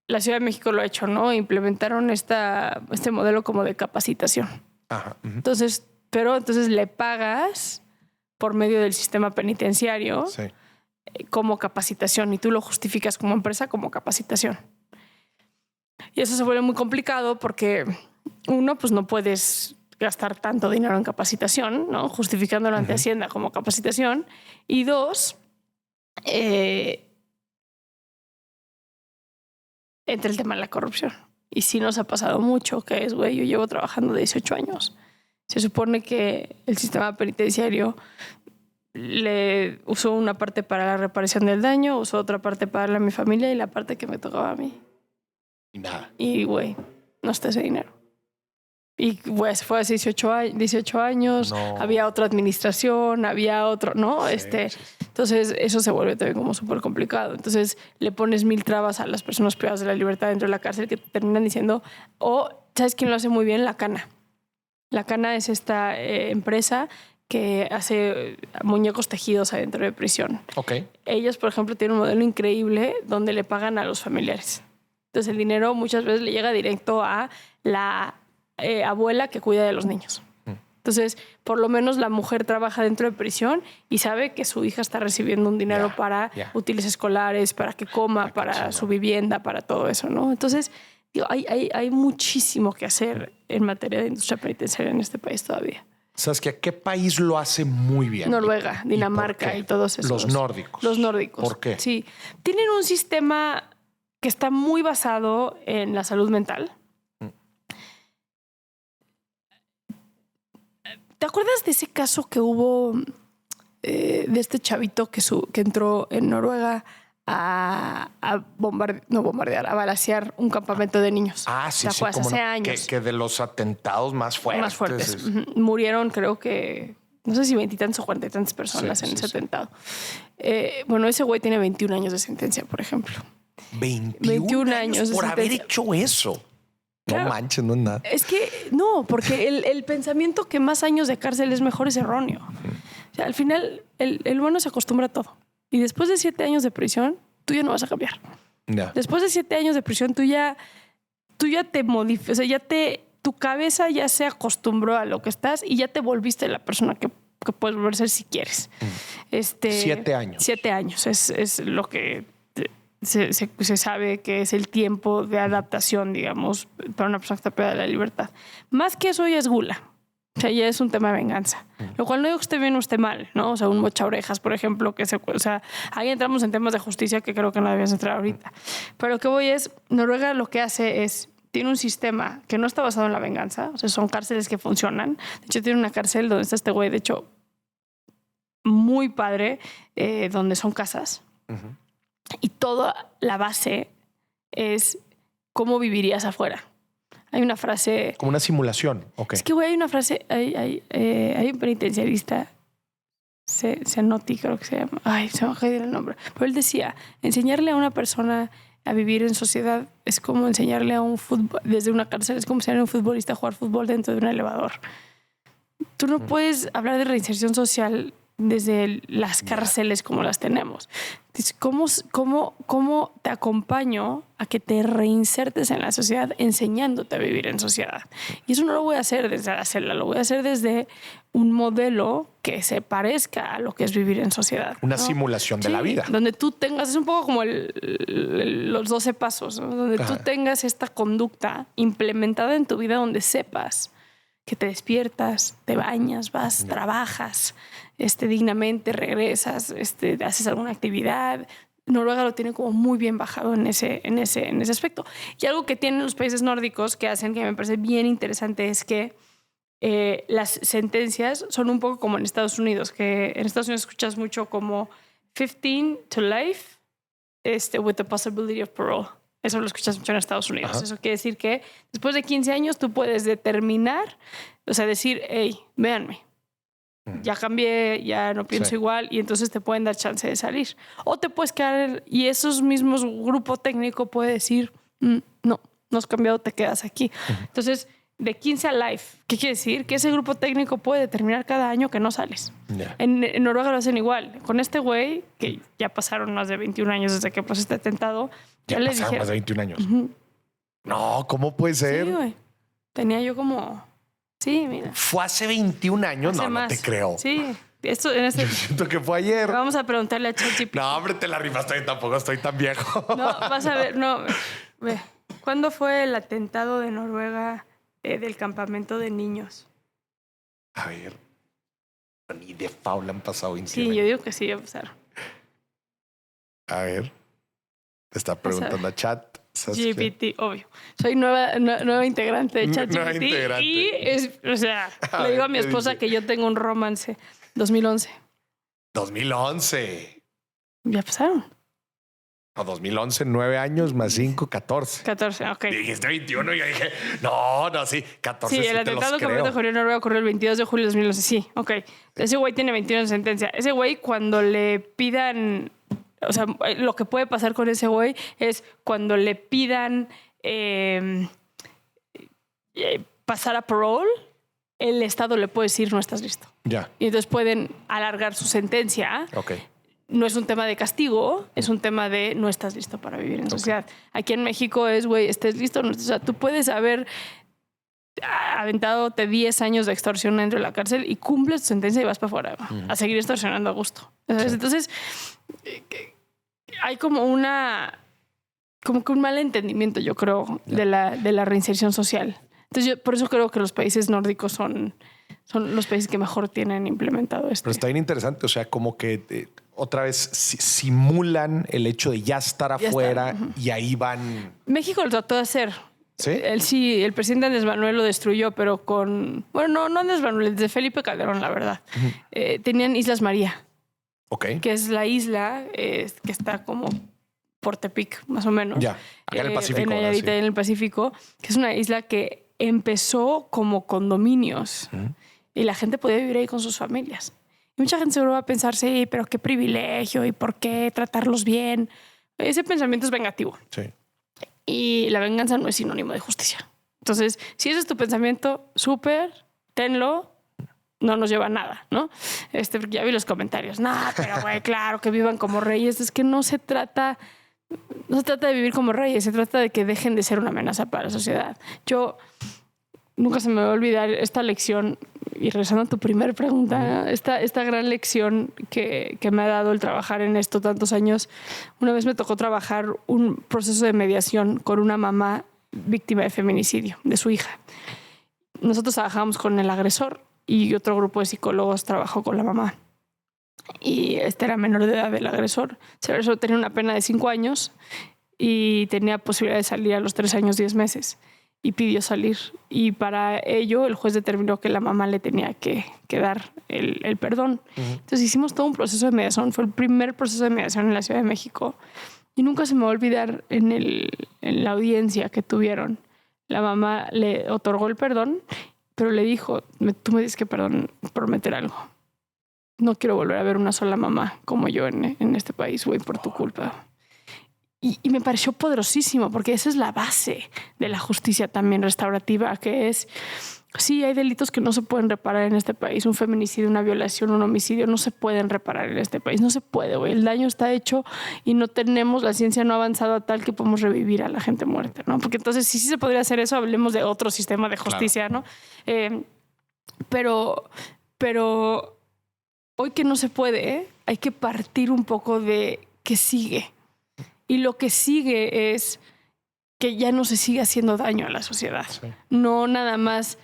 la Ciudad de México lo ha hecho, ¿no? Implementaron este modelo como de capacitación. Ajá. Entonces le pagas por medio del sistema penitenciario como capacitación y tú lo justificas como empresa como capacitación. Y eso se vuelve muy complicado porque uno, pues no puedes gastar tanto dinero en capacitación, ¿no? Justificándolo ante Hacienda como capacitación. Y dos, entra el tema de la corrupción. Y sí nos ha pasado mucho, que es, güey, yo llevo trabajando 18 años. Se supone que el sistema penitenciario le usó una parte para la reparación del daño, usó otra parte para darle a mi familia y la parte que me tocaba a mí. Y nada. Y, güey, no está ese dinero. Y, güey, se fue hace 18 años, no. Había otra administración, había otro, ¿no? Sí. Entonces, eso se vuelve también como súper complicado. Entonces, le pones 1000 trabas a las personas privadas de la libertad dentro de la cárcel que te terminan diciendo, ¿sabes quién lo hace muy bien? La Cana. La Cana es esta empresa que hace muñecos tejidos adentro de prisión. Okay. Ellos, por ejemplo, tienen un modelo increíble donde le pagan a los familiares. Entonces, el dinero muchas veces le llega directo a la abuela que cuida de los niños. Entonces, por lo menos la mujer trabaja dentro de prisión y sabe que su hija está recibiendo un dinero para útiles escolares, para que coma, para su vivienda, para todo eso, ¿no? Entonces, digo, hay muchísimo que hacer en materia de industria penitenciaria en este país todavía. ¿Sabes qué país lo hace muy bien? Noruega, Dinamarca y todos esos. Los nórdicos. Los nórdicos. ¿Por qué? Sí. Tienen un sistema que está muy basado en la salud mental. ¿Te acuerdas de ese caso que hubo de este chavito que entró en Noruega a balacear un campamento de niños? Ah, sí, sí. Como hace años. Que de los atentados más fuertes. Más fuertes. Murieron, creo que, no sé si 20 y tantos o 40 y tantas personas en ese atentado. Bueno, ese güey tiene 21 años de sentencia, por ejemplo. 21 años por haber hecho eso. Claro, no manches, no es nada. Es que no, porque el pensamiento que más años de cárcel es mejor es erróneo. O sea, al final, el humano se acostumbra a todo. Y después de 7 años de prisión, tú ya no vas a cambiar. Yeah. Después de 7 años de prisión, tú ya te modificas. O sea, tu cabeza ya se acostumbró a lo que estás y ya te volviste la persona que puedes volver a ser si quieres. 7 años. 7 años es lo que se sabe que es el tiempo de adaptación, digamos, para una persona que está privada de la libertad. Más que eso ya es gula. O sea, ya es un tema de venganza. Lo cual no digo que esté bien o esté mal, ¿no? O sea, un mocha orejas, por ejemplo, o sea, ahí entramos en temas de justicia que creo que no debías entrar ahorita. Pero lo que voy es, Noruega lo que hace es, tiene un sistema que no está basado en la venganza. O sea, son cárceles que funcionan. De hecho, tiene una cárcel donde está este güey, de hecho, muy padre, donde son casas. Y toda la base es cómo vivirías afuera. Hay una frase... Como una simulación. Okay. Es que, güey, hay una frase... Hay un penitenciarista, Zenotti creo que se llama. Ay, se me va a caer el nombre. Pero él decía, enseñarle a una persona a vivir en sociedad es como enseñarle a un fútbol... Desde una cárcel es como enseñarle a un futbolista a jugar fútbol dentro de un elevador. Tú no puedes hablar de reinserción social desde las cárceles como las tenemos. ¿Cómo te acompaño a que te reinsertes en la sociedad enseñándote a vivir en sociedad? Y eso no lo voy a hacer desde la celda, lo voy a hacer desde un modelo que se parezca a lo que es vivir en sociedad. Una simulación de la vida. Donde tú tengas, es un poco como los 12 pasos, ¿no? Donde tú tengas esta conducta implementada en tu vida donde sepas que te despiertas, te bañas, vas, trabajas dignamente, regresas, haces alguna actividad. Noruega lo tiene como muy bien bajado en ese aspecto. Y algo que tienen los países nórdicos que hacen, que me parece bien interesante, es que las sentencias son un poco como en Estados Unidos, que en Estados Unidos escuchas mucho como 15 to life with the possibility of parole. Eso lo escuchas mucho en Estados Unidos. Ajá. Eso quiere decir que después de 15 años tú puedes determinar, o sea, decir, hey, véanme, ya cambié, ya no pienso igual, y entonces te pueden dar chance de salir. O te puedes quedar, y esos mismos grupo técnico puede decir, no has cambiado, te quedas aquí. Entonces, de 15 a life, ¿qué quiere decir? Que ese grupo técnico puede determinar cada año que no sales. En Noruega lo hacen igual. Con este güey, que ya pasaron más de 21 años desde que pasó este atentado, Ya le pasaron dijeron, más de 21 años. No, ¿cómo puede ser? Sí, güey. Tenía yo como... Sí, mira. Fue hace 21 años. Hace No más. te creo. Sí. Esto, en este... Yo siento que fue ayer. Vamos a preguntarle a ChatGPT. No, hombre, te la rifaste. Tampoco estoy tan viejo. No, vas a ver. No. Ve. ¿Cuándo fue el atentado de Noruega del campamento de niños? A ver. Ni de faula han pasado 21 Sí, años. yo digo que sí, va a pasar. A ver. Te está preguntando a chat. GPT, obvio. Soy nueva integrante de ChatGPT. Nueva integrante. Y o sea, le digo a mi esposa que yo tengo un romance. 2011. 2011. Ya pasaron. No, 2011, 9 años más 5, 14. 14, ok. Dijiste 21 y yo dije, no, sí, 14. Sí, el atentado del campamento de Noruega ocurrió el 22 de julio de 2011. Sí, ok. Ese güey tiene 21 de sentencia. Ese güey, cuando le pidan... O sea, lo que puede pasar con ese güey es cuando le pidan pasar a parole, el Estado le puede decir no estás listo. Ya. Y entonces pueden alargar su sentencia. Ok. No es un tema de castigo, es un tema de no estás listo para vivir en sociedad. Aquí en México es, güey, estés listo. O sea, tú puedes haber aventadote 10 años de extorsión dentro de la cárcel y cumples tu sentencia y vas para afuera a seguir extorsionando a gusto. ¿Sabes? Sí. Entonces, hay como que un mal entendimiento, yo creo, de la reinserción social. Entonces, yo por eso creo que los países nórdicos son los países que mejor tienen implementado esto. Pero está bien interesante, o sea, como que otra vez simulan el hecho de ya estar afuera y ahí van. México lo trató de hacer. ¿Sí? El presidente Andrés Manuel lo destruyó, pero no Andrés Manuel, desde Felipe Calderón, la verdad. Tenían Islas María. Ok. Que es la isla que está como por Tepic, más o menos. Ya, acá en el Pacífico. En Nayarit, en el Pacífico, que es una isla que empezó como condominios y la gente podía vivir ahí con sus familias. Y mucha gente seguro va a pensar, sí, pero qué privilegio y por qué tratarlos bien. Ese pensamiento es vengativo. Sí. Y la venganza no es sinónimo de justicia. Entonces, si ese es tu pensamiento, súper, tenlo, no nos lleva a nada, ¿no? Porque ya vi los comentarios. No, pero güey, claro, que vivan como reyes. Es que no se trata de vivir como reyes, se trata de que dejen de ser una amenaza para la sociedad. Yo nunca se me va a olvidar esta lección, y regresando a tu primera pregunta, esta gran lección que me ha dado el trabajar en esto tantos años. Una vez me tocó trabajar un proceso de mediación con una mamá víctima de feminicidio de su hija. Nosotros trabajábamos con el agresor y otro grupo de psicólogos trabajó con la mamá. Y era menor de edad del agresor. El agresor tenía una pena de 5 años y tenía posibilidad de salir a los 3 años, 10 meses. Y pidió salir. Y para ello el juez determinó que la mamá le tenía que dar el perdón. Entonces hicimos todo un proceso de mediación. Fue el primer proceso de mediación en la Ciudad de México. Y nunca se me va a olvidar en la audiencia que tuvieron. La mamá le otorgó el perdón, pero le dijo, tú me dices que prometer algo. No quiero volver a ver una sola mamá como yo en este país, güey, por tu culpa. Y me pareció poderosísimo, porque esa es la base de la justicia también restaurativa, que es, sí, hay delitos que no se pueden reparar en este país. Un feminicidio, una violación, un homicidio no se pueden reparar en este país. No se puede, güey. El daño está hecho y no tenemos, la ciencia no ha avanzado a tal que podemos revivir a la gente muerta, ¿no? Porque entonces, si sí se podría hacer eso, hablemos de otro sistema de justicia, claro, ¿no? Pero hoy que no se puede, hay que partir un poco de qué sigue. Y lo que sigue es que ya no se sigue haciendo daño a la sociedad. Sí. No nada más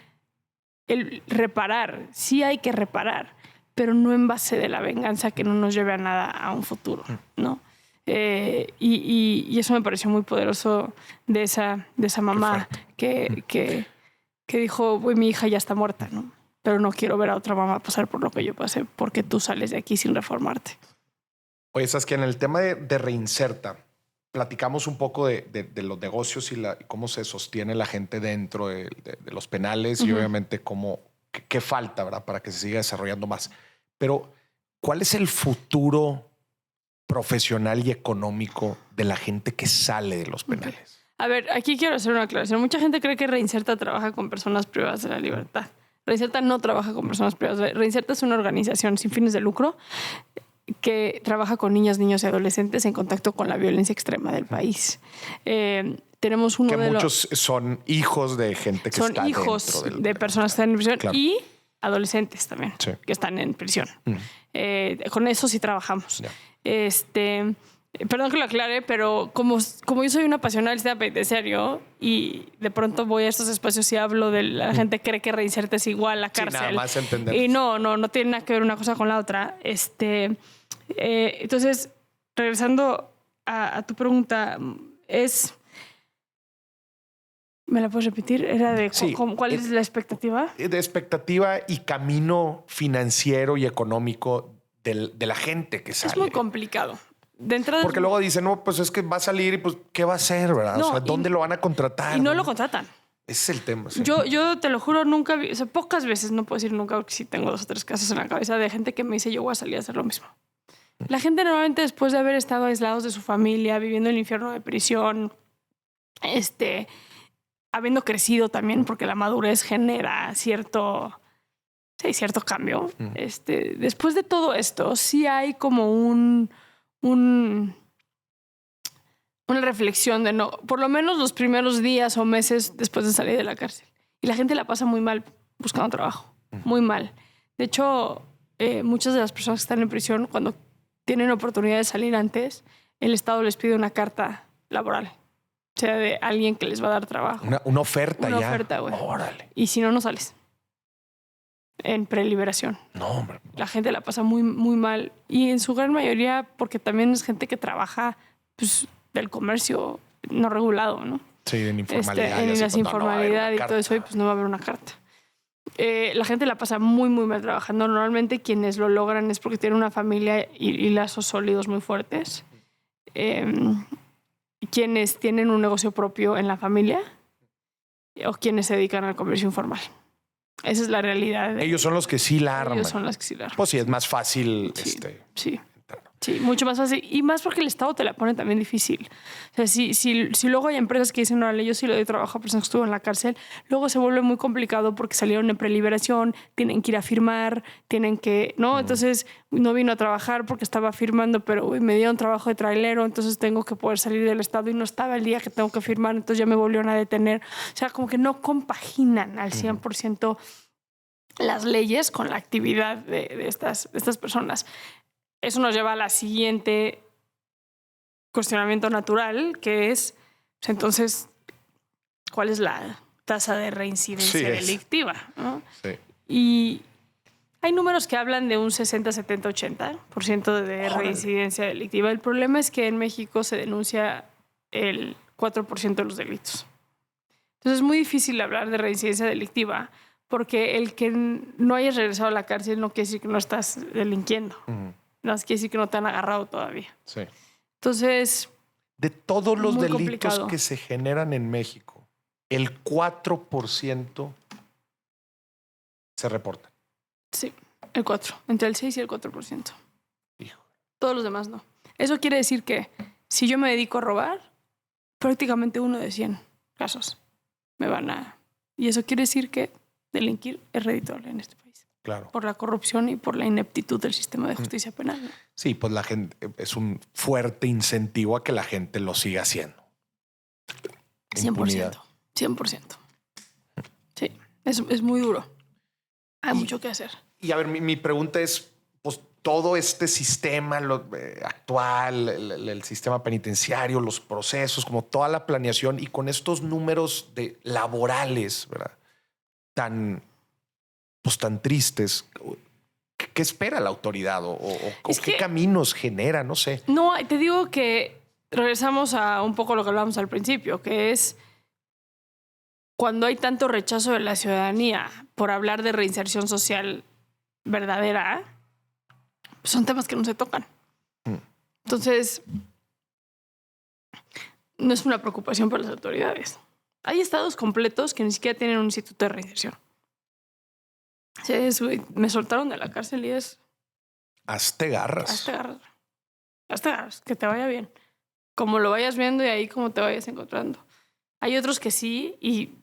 el reparar. Sí hay que reparar, pero no en base de la venganza que no nos lleve a nada a un futuro, ¿no? Y eso me pareció muy poderoso de esa mamá que dijo, mi hija ya está muerta, ¿no? Pero no quiero ver a otra mamá pasar por lo que yo pasé, porque tú sales de aquí sin reformarte. Oye, sabes que en el tema de Reinserta, platicamos un poco de los negocios y cómo se sostiene la gente dentro de los penales y obviamente qué falta, ¿verdad? Para que se siga desarrollando más. Pero, ¿cuál es el futuro profesional y económico de la gente que sale de los penales? Okay. A ver, aquí quiero hacer una aclaración. Mucha gente cree que Reinserta trabaja con personas privadas de la libertad. Reinserta no trabaja con personas privadas. Reinserta es una organización sin fines de lucro que trabaja con niñas, niños y adolescentes en contacto con la violencia extrema del país. Tenemos uno que muchos son hijos de gente que está dentro. Son hijos de personas que están en prisión, claro. Y adolescentes también, sí, que están en prisión. Con eso sí trabajamos. Yeah. Perdón que lo aclare, pero como yo soy una apasionada del sistema penitenciario y de pronto voy a estos espacios y hablo de la gente cree que Reinserta es igual a la cárcel. Sí, nada más entender. Y no tiene nada que ver una cosa con la otra. Entonces, regresando a tu pregunta, ¿me la puedes repetir? Era de sí, ¿cuál es la expectativa? De expectativa y camino financiero y económico de la gente que sale. Es muy complicado. Porque luego dicen, no, pues es que va a salir y pues, ¿qué va a hacer, verdad? No, o sea, ¿dónde lo van a contratar? Y no lo contratan. Ese es el tema. Sí. Yo te lo juro, nunca vi, o sea, pocas veces, no puedo decir nunca, porque sí tengo 2 o 3 casos en la cabeza de gente que me dice, yo voy a salir a hacer lo mismo. La gente normalmente después de haber estado aislados de su familia, viviendo el infierno de prisión, habiendo crecido también, porque la madurez genera cierto cambio. Después de todo esto, sí hay como una reflexión de no, por lo menos los primeros días o meses después de salir de la cárcel. Y la gente la pasa muy mal buscando trabajo, muy mal. De hecho, muchas de las personas que están en prisión, cuando tienen oportunidad de salir antes, el Estado les pide una carta laboral. O sea, de alguien que les va a dar trabajo. Una oferta ya. Una oferta, güey. Órale. Y si no, no sales. En preliberación. No, hombre. La gente la pasa muy, muy mal. Y en su gran mayoría, porque también es gente que trabaja pues, del comercio no regulado, ¿no? Sí, en informalidad. En las informalidad y todo eso, y pues no va a haber una carta. La gente la pasa muy, muy mal trabajando. Normalmente quienes lo logran es porque tienen una familia y lazos sólidos muy fuertes. Quienes tienen un negocio propio en la familia o quienes se dedican al comercio informal. Esa es la realidad. Ellos son los que sí la arman. Ellos son los que sí la arman. Pues sí, es más fácil. Sí, mucho más fácil. Y más porque el Estado te la pone también difícil. O sea, si luego hay empresas que dicen, no, yo sí le doy trabajo a personas que estuvo en la cárcel, luego se vuelve muy complicado porque salieron en preliberación, tienen que ir a firmar, tienen que, ¿no? Entonces no vino a trabajar porque estaba firmando, pero me dieron trabajo de trailero, entonces tengo que poder salir del Estado y no estaba el día que tengo que firmar, entonces ya me volvieron a detener. O sea, como que no compaginan al 100% las leyes con la actividad de estas personas. Eso nos lleva a la siguiente cuestionamiento natural, que es, pues entonces, ¿cuál es la tasa de reincidencia delictiva? ¿No? Sí. Y hay números que hablan de un 60, 70, 80% de reincidencia delictiva. El problema es que en México se denuncia el 4% de los delitos. Entonces es muy difícil hablar de reincidencia delictiva porque el que no hayas regresado a la cárcel no quiere decir que no estás delinquiendo. No, quiere decir que no te han agarrado todavía. Sí. Entonces, de todos los delitos complicado que se generan en México, el 4% se reportan. Sí, el 4%. Entre el 6 y el 4%. Hijo. Todos los demás no. Eso quiere decir que si yo me dedico a robar, prácticamente 1 de 100 casos me van a... Y eso quiere decir que delinquir es redituable en este país. Claro. Por la corrupción y por la ineptitud del sistema de justicia penal. ¿No? Sí, pues la gente es un fuerte incentivo a que la gente lo siga haciendo. 100%. 100%. Sí, es muy duro. Hay mucho que hacer. Y a ver, mi pregunta es, pues todo este sistema actual, el sistema penitenciario, los procesos, como toda la planeación y con estos números laborales, ¿verdad? Tan tristes. ¿Qué espera la autoridad o qué caminos genera? No sé. No, te digo que regresamos a un poco lo que hablábamos al principio, que es cuando hay tanto rechazo de la ciudadanía por hablar de reinserción social verdadera, son temas que no se tocan. Entonces, no es una preocupación para las autoridades. Hay estados completos que ni siquiera tienen un instituto de reinserción. O sea, me soltaron de la cárcel y es... Hazte garras. Hazte garras. Hazte garras, que te vaya bien. Como lo vayas viendo y ahí como te vayas encontrando. Hay otros que sí, y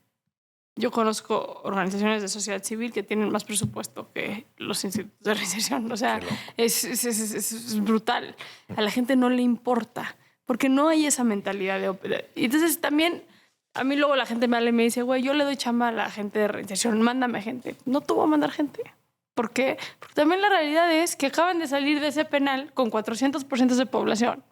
yo conozco organizaciones de sociedad civil que tienen más presupuesto que los institutos de reinserción. O sea, es brutal. A la gente no le importa, porque no hay esa mentalidad de... Entonces también... A mí luego la gente me habla y me dice, güey, yo le doy chamba a la gente de reinserción, mándame gente. No te voy a mandar gente. ¿Por qué? Porque también la realidad es que acaban de salir de ese penal con 400% de población.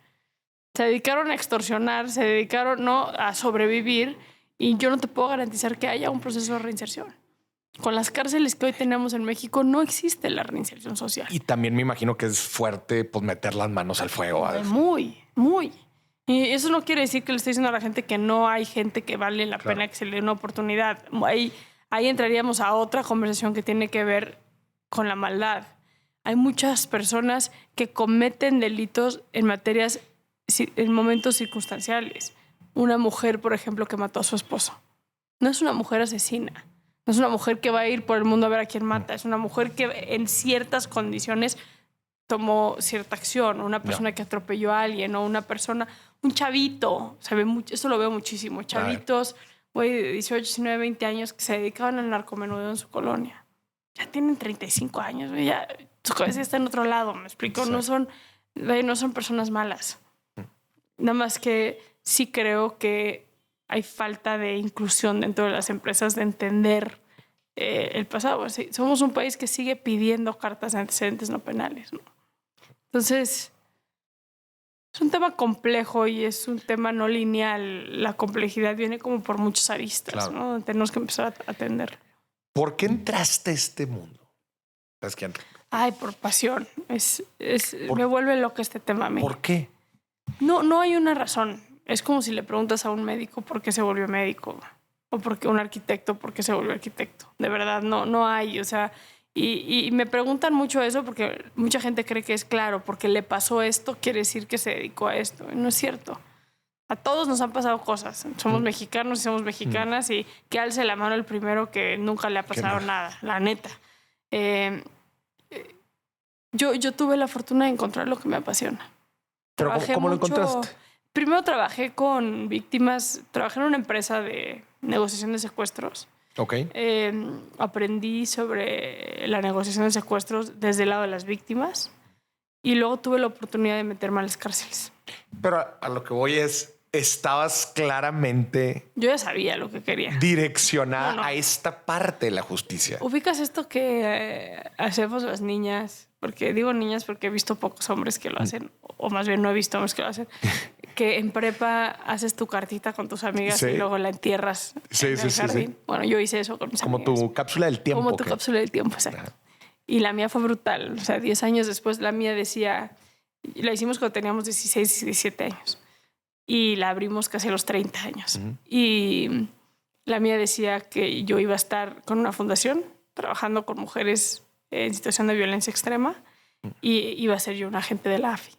Se dedicaron a extorsionar, se dedicaron a sobrevivir y yo no te puedo garantizar que haya un proceso de reinserción. Con las cárceles que hoy tenemos en México no existe la reinserción social. Y también me imagino que es fuerte pues, meter las manos al fuego. Muy, muy. Y eso no quiere decir que le estoy diciendo a la gente que no hay gente que vale la pena que se le dé una oportunidad. Ahí entraríamos a otra conversación que tiene que ver con la maldad. Hay muchas personas que cometen delitos en momentos circunstanciales. Una mujer, por ejemplo, que mató a su esposo. No es una mujer asesina. No es una mujer que va a ir por el mundo a ver a quién mata. Es una mujer que en ciertas condiciones tomó cierta acción. Una persona que atropelló a alguien o una persona... Un chavito, se ve mucho, eso lo veo muchísimo. Chavitos, güey, de 18, 19, 20 años que se dedicaban al narcomenudeo en su colonia. Ya tienen 35 años, güey, ya su cabeza está en otro lado, ¿me explico? Sí. No son personas malas. Nada más que sí creo que hay falta de inclusión dentro de las empresas de entender el pasado. Sí, somos un país que sigue pidiendo cartas de antecedentes no penales, ¿no? Entonces... Es un tema complejo y es un tema no lineal. La complejidad viene como por muchas aristas, claro. ¿No? Tenemos que empezar a atender. ¿Por qué entraste a este mundo? ¿Sabes quién? Ay, por pasión. Me vuelve loco este tema a mí. ¿Por qué? No hay una razón. Es como si le preguntas a un médico por qué se volvió médico o por qué un arquitecto por qué se volvió arquitecto. De verdad, no hay. O sea... Y me preguntan mucho eso porque mucha gente cree que es claro, porque le pasó esto, quiere decir que se dedicó a esto. No es cierto. A todos nos han pasado cosas. Somos mexicanos y somos mexicanas y que alce la mano el primero que nunca le ha pasado nada, la neta. Yo tuve la fortuna de encontrar lo que me apasiona. ¿Pero cómo lo encontraste? Primero trabajé con víctimas, trabajé en una empresa de negociación de secuestros. Okay. Aprendí sobre la negociación de secuestros desde el lado de las víctimas y luego tuve la oportunidad de meterme a las cárceles. Pero a lo que voy es, estabas claramente... Yo ya sabía lo que quería. Direccionada a esta parte de la justicia. ¿Ubicas esto que hacemos las niñas? Porque digo niñas porque he visto pocos hombres que lo hacen, o más bien no he visto hombres que lo hacen. Que en prepa haces tu cartita con tus amigas y luego la entierras en el jardín. Sí. Bueno, yo hice eso con mis amigas. Como tu cápsula del tiempo. Como tu cápsula del tiempo, exacto. Y la mía fue brutal. O sea, 10 años después la mía decía... La hicimos cuando teníamos 16 y 17 años. Y la abrimos casi a los 30 años. Y la mía decía que yo iba a estar con una fundación trabajando con mujeres en situación de violencia extrema y iba a ser yo un agente de la AFI.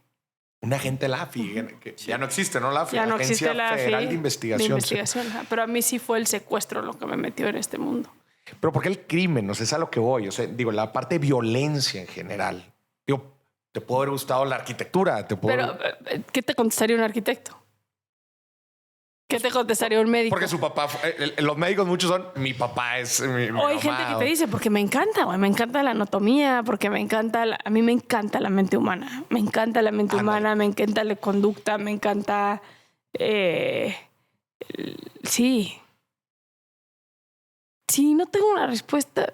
Un agente de la AFI, que ya no existe, ¿no? La AFI, ya no existe la AFI, Federal de Investigación. Pero a mí sí fue el secuestro lo que me metió en este mundo. Pero ¿por qué el crimen? O sea, es a lo que voy. O sea, digo, la parte de violencia en general. Digo, te puede haber gustado la arquitectura. Pero, ¿qué te contestaría un arquitecto? ¿Qué te contestaría un médico? Porque su papá, los médicos muchos son, mi papá es mi o hay mamá, gente que te dice, porque me encanta, güey, me encanta la anatomía, porque me encanta, a mí me encanta la mente humana, me encanta la mente humana, me encanta la conducta, me encanta, sí, no tengo una respuesta,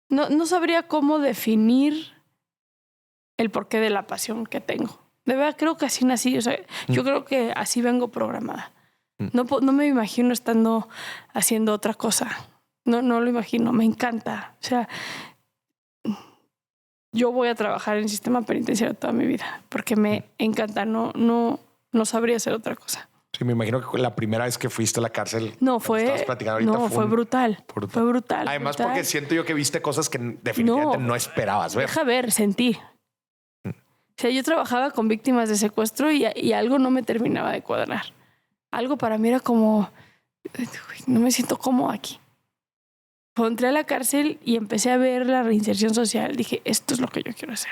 no sabría cómo definir el porqué de la pasión que tengo. De verdad, creo que así nací. O sea, yo creo que así vengo programada. No me imagino estando haciendo otra cosa. No lo imagino. Me encanta. O sea, yo voy a trabajar en el sistema penitenciario toda mi vida porque me encanta. No sabría hacer otra cosa. Sí, me imagino que la primera vez que fuiste a la cárcel... fue brutal. Fue brutal. Además, porque siento yo que viste cosas que definitivamente no esperabas ver. Deja ver, sentí. O sea, yo trabajaba con víctimas de secuestro y algo no me terminaba de cuadrar. Algo para mí era como, no me siento cómodo aquí. Cuando entré a la cárcel y empecé a ver la reinserción social, dije, esto es lo que yo quiero hacer.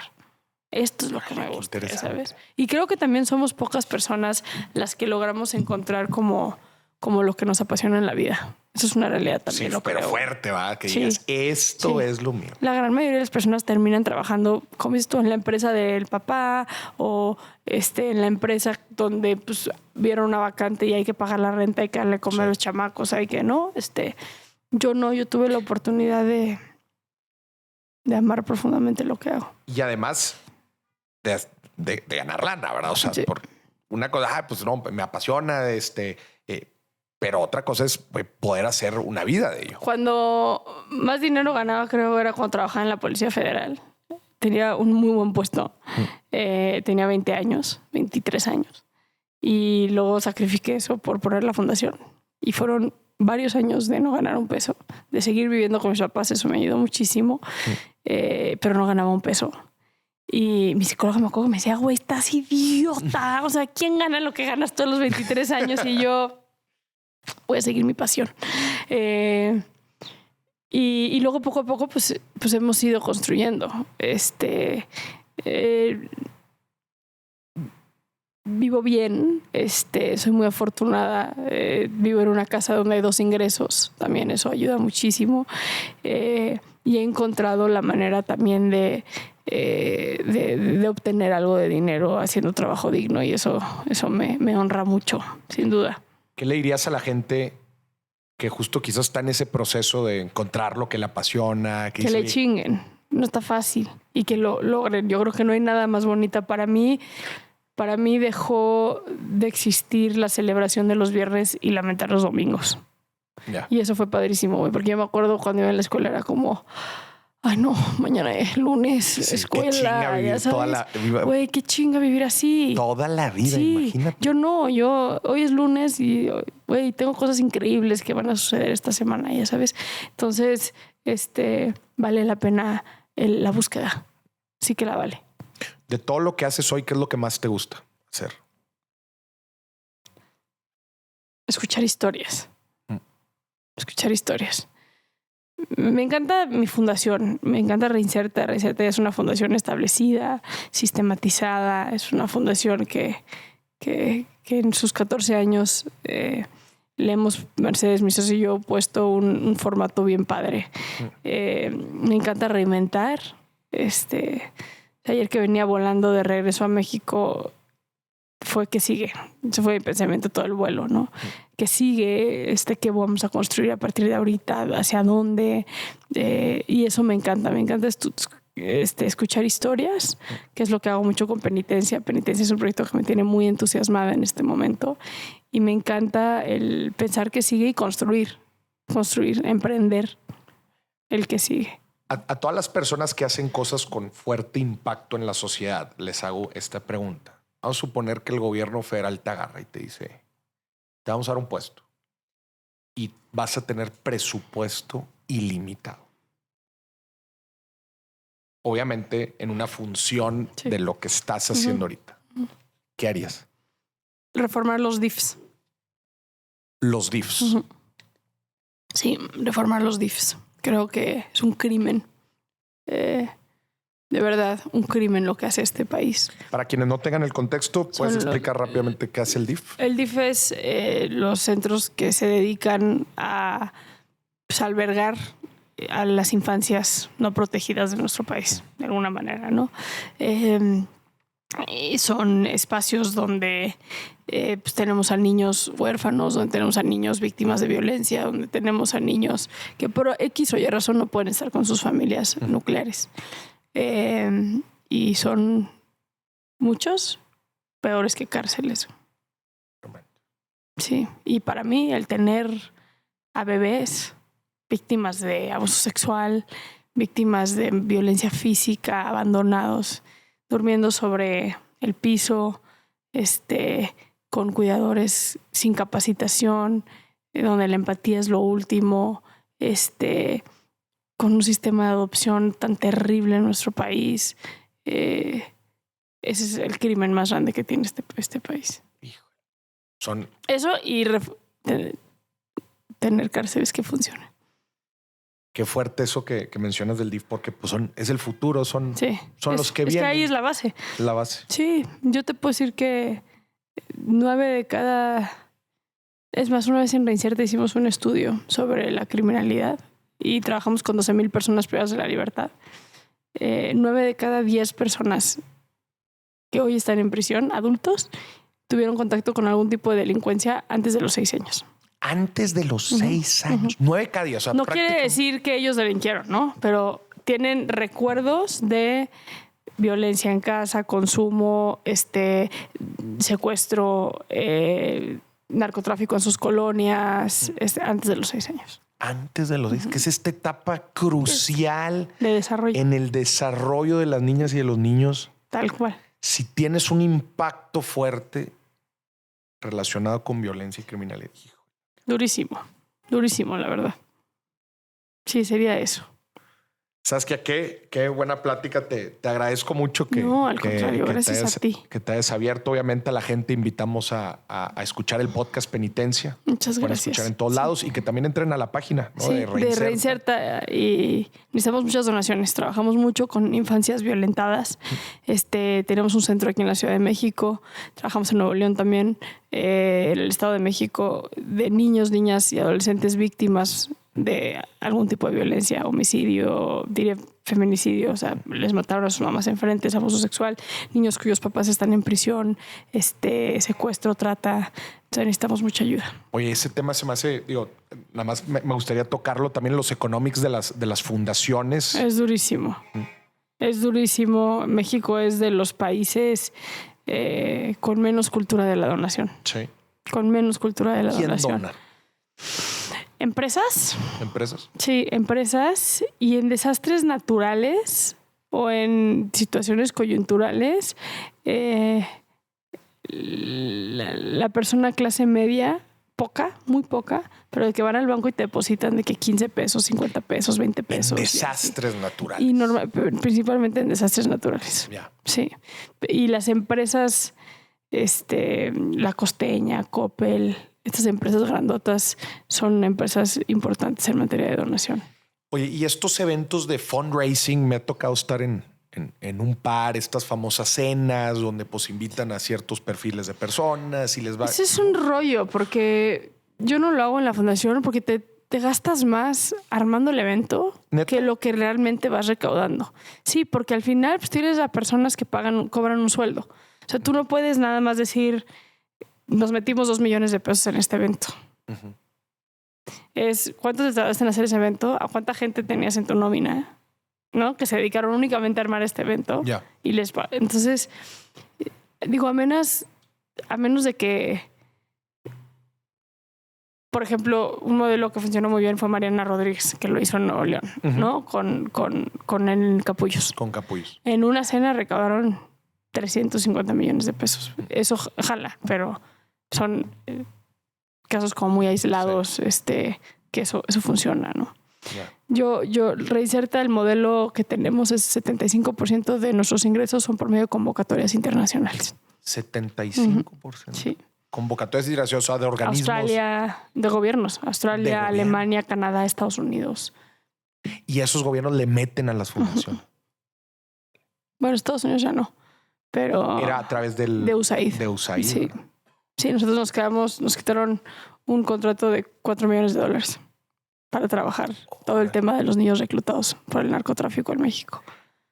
Esto es lo que me gusta, ¿sabes? Y creo que también somos pocas personas las que logramos encontrar como lo que nos apasiona en la vida. Eso es una realidad también. Sí, pero creo. fuerte, ¿va? Que digas, esto es lo mío. La gran mayoría de las personas terminan trabajando, como dices tú, en la empresa del papá o en la empresa donde pues vieron una vacante y hay que pagar la renta, hay que darle comer a los chamacos, hay que no. Yo tuve la oportunidad de amar profundamente lo que hago. Y además de ganar lana, ¿verdad? O sea, por una cosa, pues no, me apasiona, pero otra cosa es poder hacer una vida de ello. Cuando más dinero ganaba, creo, era cuando trabajaba en la Policía Federal. Tenía un muy buen puesto. Tenía 20 años, 23 años. Y luego sacrifiqué eso por poner la fundación. Y fueron varios años de no ganar un peso, de seguir viviendo con mis papás. Eso me ayudó muchísimo, pero no ganaba un peso. Y mi psicóloga me acuerdo que me decía, güey, estás idiota. O sea, ¿quién gana lo que ganas todos los 23 años? Y yo voy a seguir mi pasión. Y luego poco a poco pues hemos ido construyendo. Vivo bien, soy muy afortunada. Vivo en una casa donde hay 2 ingresos. También eso ayuda muchísimo. Y he encontrado la manera también de obtener algo de dinero haciendo trabajo digno, y eso me honra mucho, sin duda. ¿Qué le dirías a la gente que justo quizás está en ese proceso de encontrar lo que le apasiona? Que le chinguen, no está fácil, y que lo logren. Yo creo que no hay nada más bonita. Para mí dejó de existir la celebración de los viernes y lamentar los domingos. Yeah. Y eso fue padrísimo, güey, porque yo me acuerdo cuando iba en la escuela era como, ay no, mañana es lunes, escuela, qué chinga vivir ya sabes. Güey, qué chinga vivir así. Toda la vida, sí, imagínate. Hoy es lunes y, güey, tengo cosas increíbles que van a suceder esta semana, ya sabes. Entonces, vale la pena la búsqueda. Sí que la vale. De todo lo que haces hoy, ¿qué es lo que más te gusta hacer? Escuchar historias. Escuchar historias. Me encanta mi fundación, me encanta Reinserta. Reinserta es una fundación establecida, sistematizada, es una fundación que en sus 14 años le hemos, Mercedes, mi socio y yo, puesto un formato bien padre. Me encanta reinventar. Ayer que venía volando de regreso a México, fue que sigue. Ese fue mi pensamiento todo el vuelo, ¿no? Que sigue, qué vamos a construir a partir de ahorita, hacia dónde. Y eso me encanta escuchar historias, que es lo que hago mucho con Penitencia. Penitencia es un proyecto que me tiene muy entusiasmada en este momento. Y me encanta el pensar que sigue y construir, emprender el que sigue. A todas las personas que hacen cosas con fuerte impacto en la sociedad, les hago esta pregunta. Vamos a suponer que el gobierno federal te agarra y te dice, te vamos a dar un puesto y vas a tener presupuesto ilimitado. Obviamente en una función de lo que estás haciendo ahorita. ¿Qué harías? Reformar los DIFs. Los DIFs. Sí, reformar los DIFs. Creo que es un crimen. De verdad, un crimen lo que hace este país. Para quienes no tengan el contexto, ¿puedes explicar rápidamente qué hace el DIF? El DIF es los centros que se dedican a albergar a las infancias no protegidas de nuestro país, de alguna manera, ¿no? Son espacios donde tenemos a niños huérfanos, donde tenemos a niños víctimas de violencia, donde tenemos a niños que por X o Y razón no pueden estar con sus familias nucleares. Y son muchos peores que cárceles. Sí, y para mí el tener a bebés víctimas de abuso sexual, víctimas de violencia física, abandonados, durmiendo sobre el piso, con cuidadores sin capacitación, donde la empatía es lo último, con un sistema de adopción tan terrible en nuestro país, ese es el crimen más grande que tiene este país. Hijo. Eso y tener cárceles que funcionen. Qué fuerte eso que mencionas del DIF, porque pues es el futuro, son los que vienen. Es que ahí es la base. La base. Sí, yo te puedo decir que 9 de cada... Es más, una vez en Reinserta hicimos un estudio sobre la criminalidad y trabajamos con 12,000 personas privadas de la libertad. 9 de cada 10 personas que hoy están en prisión, adultos, tuvieron contacto con algún tipo de delincuencia antes de los 6 años. Antes de los 6 años. 9 cada día. O sea, no quiere decir que ellos delinquieron, ¿no? Pero tienen recuerdos de violencia en casa, consumo, secuestro, narcotráfico en sus colonias, antes de los 6 años. Antes de los 6, que es esta etapa crucial de desarrollo. En el desarrollo de las niñas y de los niños. Tal cual. Si tienes un impacto fuerte relacionado con violencia y criminalidad. Durísimo, durísimo, la verdad. Sí, sería eso. Saskia, qué buena plática. Te agradezco mucho que... No, al contrario, gracias a ti. Que te hayas abierto. Obviamente a la gente invitamos a escuchar el podcast Penitencia. Muchas gracias. Pueden escuchar en todos lados y que también entren a la página, ¿no? Sí, de Reinserta. Y necesitamos muchas donaciones. Trabajamos mucho con infancias violentadas. Tenemos un centro aquí en la Ciudad de México. Trabajamos en Nuevo León también. En el Estado de México, de niños, niñas y adolescentes víctimas de algún tipo de violencia, homicidio, diría feminicidio, o sea, les mataron a sus mamás enfrente, es abuso sexual, niños cuyos papás están en prisión, secuestro, trata. Entonces necesitamos mucha ayuda. Oye, ese tema se me hace, nada más me gustaría tocarlo también, los economics de las fundaciones. Es durísimo. Es durísimo. México es de los países con menos cultura de la donación. Sí. Con menos cultura de la donación. ¿Quién dona? ¿Empresas? ¿Empresas? Sí, empresas. Y en desastres naturales o en situaciones coyunturales, la persona clase media, poca, muy poca, pero de que van al banco y te depositan de que 15 pesos, 50 pesos, 20 pesos. En desastres naturales. Y principalmente en desastres naturales. Yeah. Sí. Y las empresas, La Costeña, Coppel, estas empresas grandotas son empresas importantes en materia de donación. Oye, y estos eventos de fundraising, me ha tocado estar en un par, estas famosas cenas donde pues invitan a ciertos perfiles de personas y les va... Ese es un rollo porque yo no lo hago en la fundación porque te gastas más armando el evento ¿Neta? Que lo que realmente vas recaudando. Sí, porque al final pues tienes a personas que cobran un sueldo. O sea, tú no puedes nada más decir... Nos metimos 2 millones de pesos en este evento. Uh-huh. ¿Cuánto te tardaste en hacer ese evento? ¿A cuánta gente tenías en tu nómina? ¿No? Que se dedicaron únicamente a armar este evento. Yeah. Entonces, digo, a menos de que, por ejemplo, un modelo que funcionó muy bien fue Mariana Rodríguez, que lo hizo en Nuevo León, uh-huh. ¿no? Con el Capullos. Con Capullos. En una cena recaudaron 350 millones de pesos. Eso jala, pero son casos como muy aislados, sí. Que eso funciona, ¿no? Yeah. Yo Reinserta, el modelo que tenemos es 75% de nuestros ingresos son por medio de convocatorias internacionales. 75%. Uh-huh. Sí. Convocatorias internacionales, o sea, de organismos. Australia, de gobiernos. Australia, Alemania, Canadá, Estados Unidos. Y esos gobiernos le meten a las fundaciones. Uh-huh. Bueno, Estados Unidos ya no. Pero era a través de USAID. De USAID. Sí. Sí, nosotros nos quitaron un contrato de $4 millones para trabajar todo el tema de los niños reclutados por el narcotráfico en México.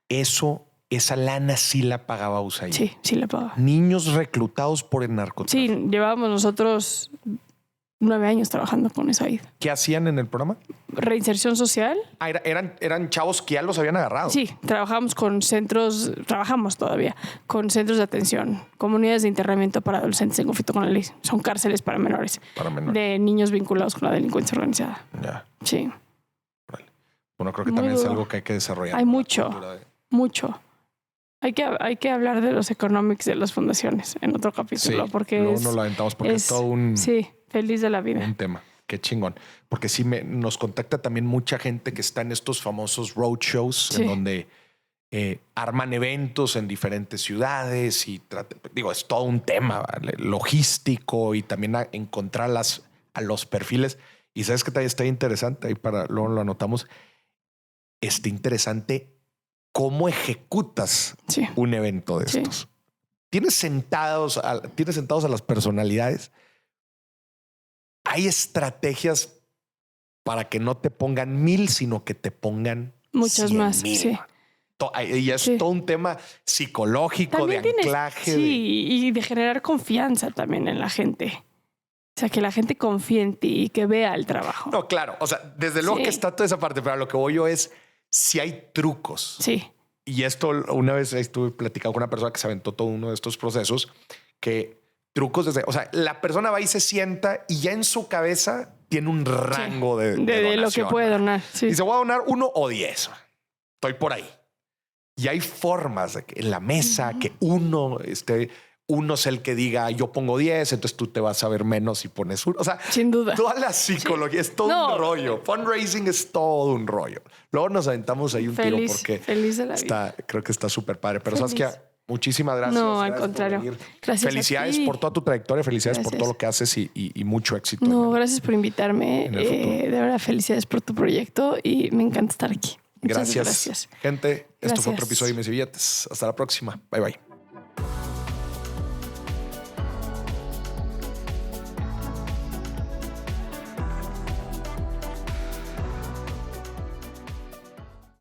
Esa lana sí la pagaba USAID. Sí, sí la pagaba. Niños reclutados por el narcotráfico. Sí, llevábamos nosotros 9 años trabajando con USAID. ¿Qué hacían en el programa? Reinserción social. Eran chavos que ya los habían agarrado. Sí, trabajamos todavía con centros de atención, comunidades de internamiento para adolescentes en conflicto con la ley. Son cárceles para menores. De niños vinculados con la delincuencia organizada. Ya. Sí. Vale. Bueno, creo que también es algo que hay que desarrollar. Hay mucho. Hay que hablar de los economics de las fundaciones en otro capítulo. Sí, porque luego no lo aventamos porque es todo un... Sí, feliz de la vida. Un tema. Qué chingón. Porque sí nos contacta también mucha gente que está en estos famosos roadshows, sí. En donde arman eventos en diferentes ciudades y es todo un tema, ¿vale? Logístico, y también encontrar a los perfiles. Y sabes que también está interesante, ahí luego lo anotamos. Está interesante cómo ejecutas un evento de estos. Tienes sentados a las personalidades. Hay estrategias para que no te pongan 1000, sino que te pongan muchas más. 100,000. Sí. Y es todo un tema psicológico, también de anclaje. Y de generar confianza también en la gente. O sea, que la gente confíe en ti y que vea el trabajo. No, claro. O sea, desde luego que está toda esa parte, pero a lo que voy yo es si hay trucos. Sí. Y esto, una vez estuve platicando con una persona que se aventó todo uno de estos procesos, que trucos o sea, la persona va y se sienta y ya en su cabeza tiene un rango de lo que puede donar. Sí. Y se va a donar 1 o 10. Estoy por ahí. Y hay formas de que en la mesa que uno es el que diga yo pongo 10, entonces tú te vas a ver menos y pones 1. O sea, sin duda. Toda la psicología es todo un rollo. Fundraising es todo un rollo. Luego nos aventamos ahí un tiro porque feliz de la vida. Creo que está súper padre. Pero sabes que muchísimas gracias. No, al contrario. Gracias. Felicidades por toda tu trayectoria, felicidades por todo lo que haces y mucho éxito. No, gracias por invitarme. De verdad, felicidades por tu proyecto y me encanta estar aquí. Gracias. Gente, esto fue otro episodio de Mis Billetes. Hasta la próxima. Bye, bye.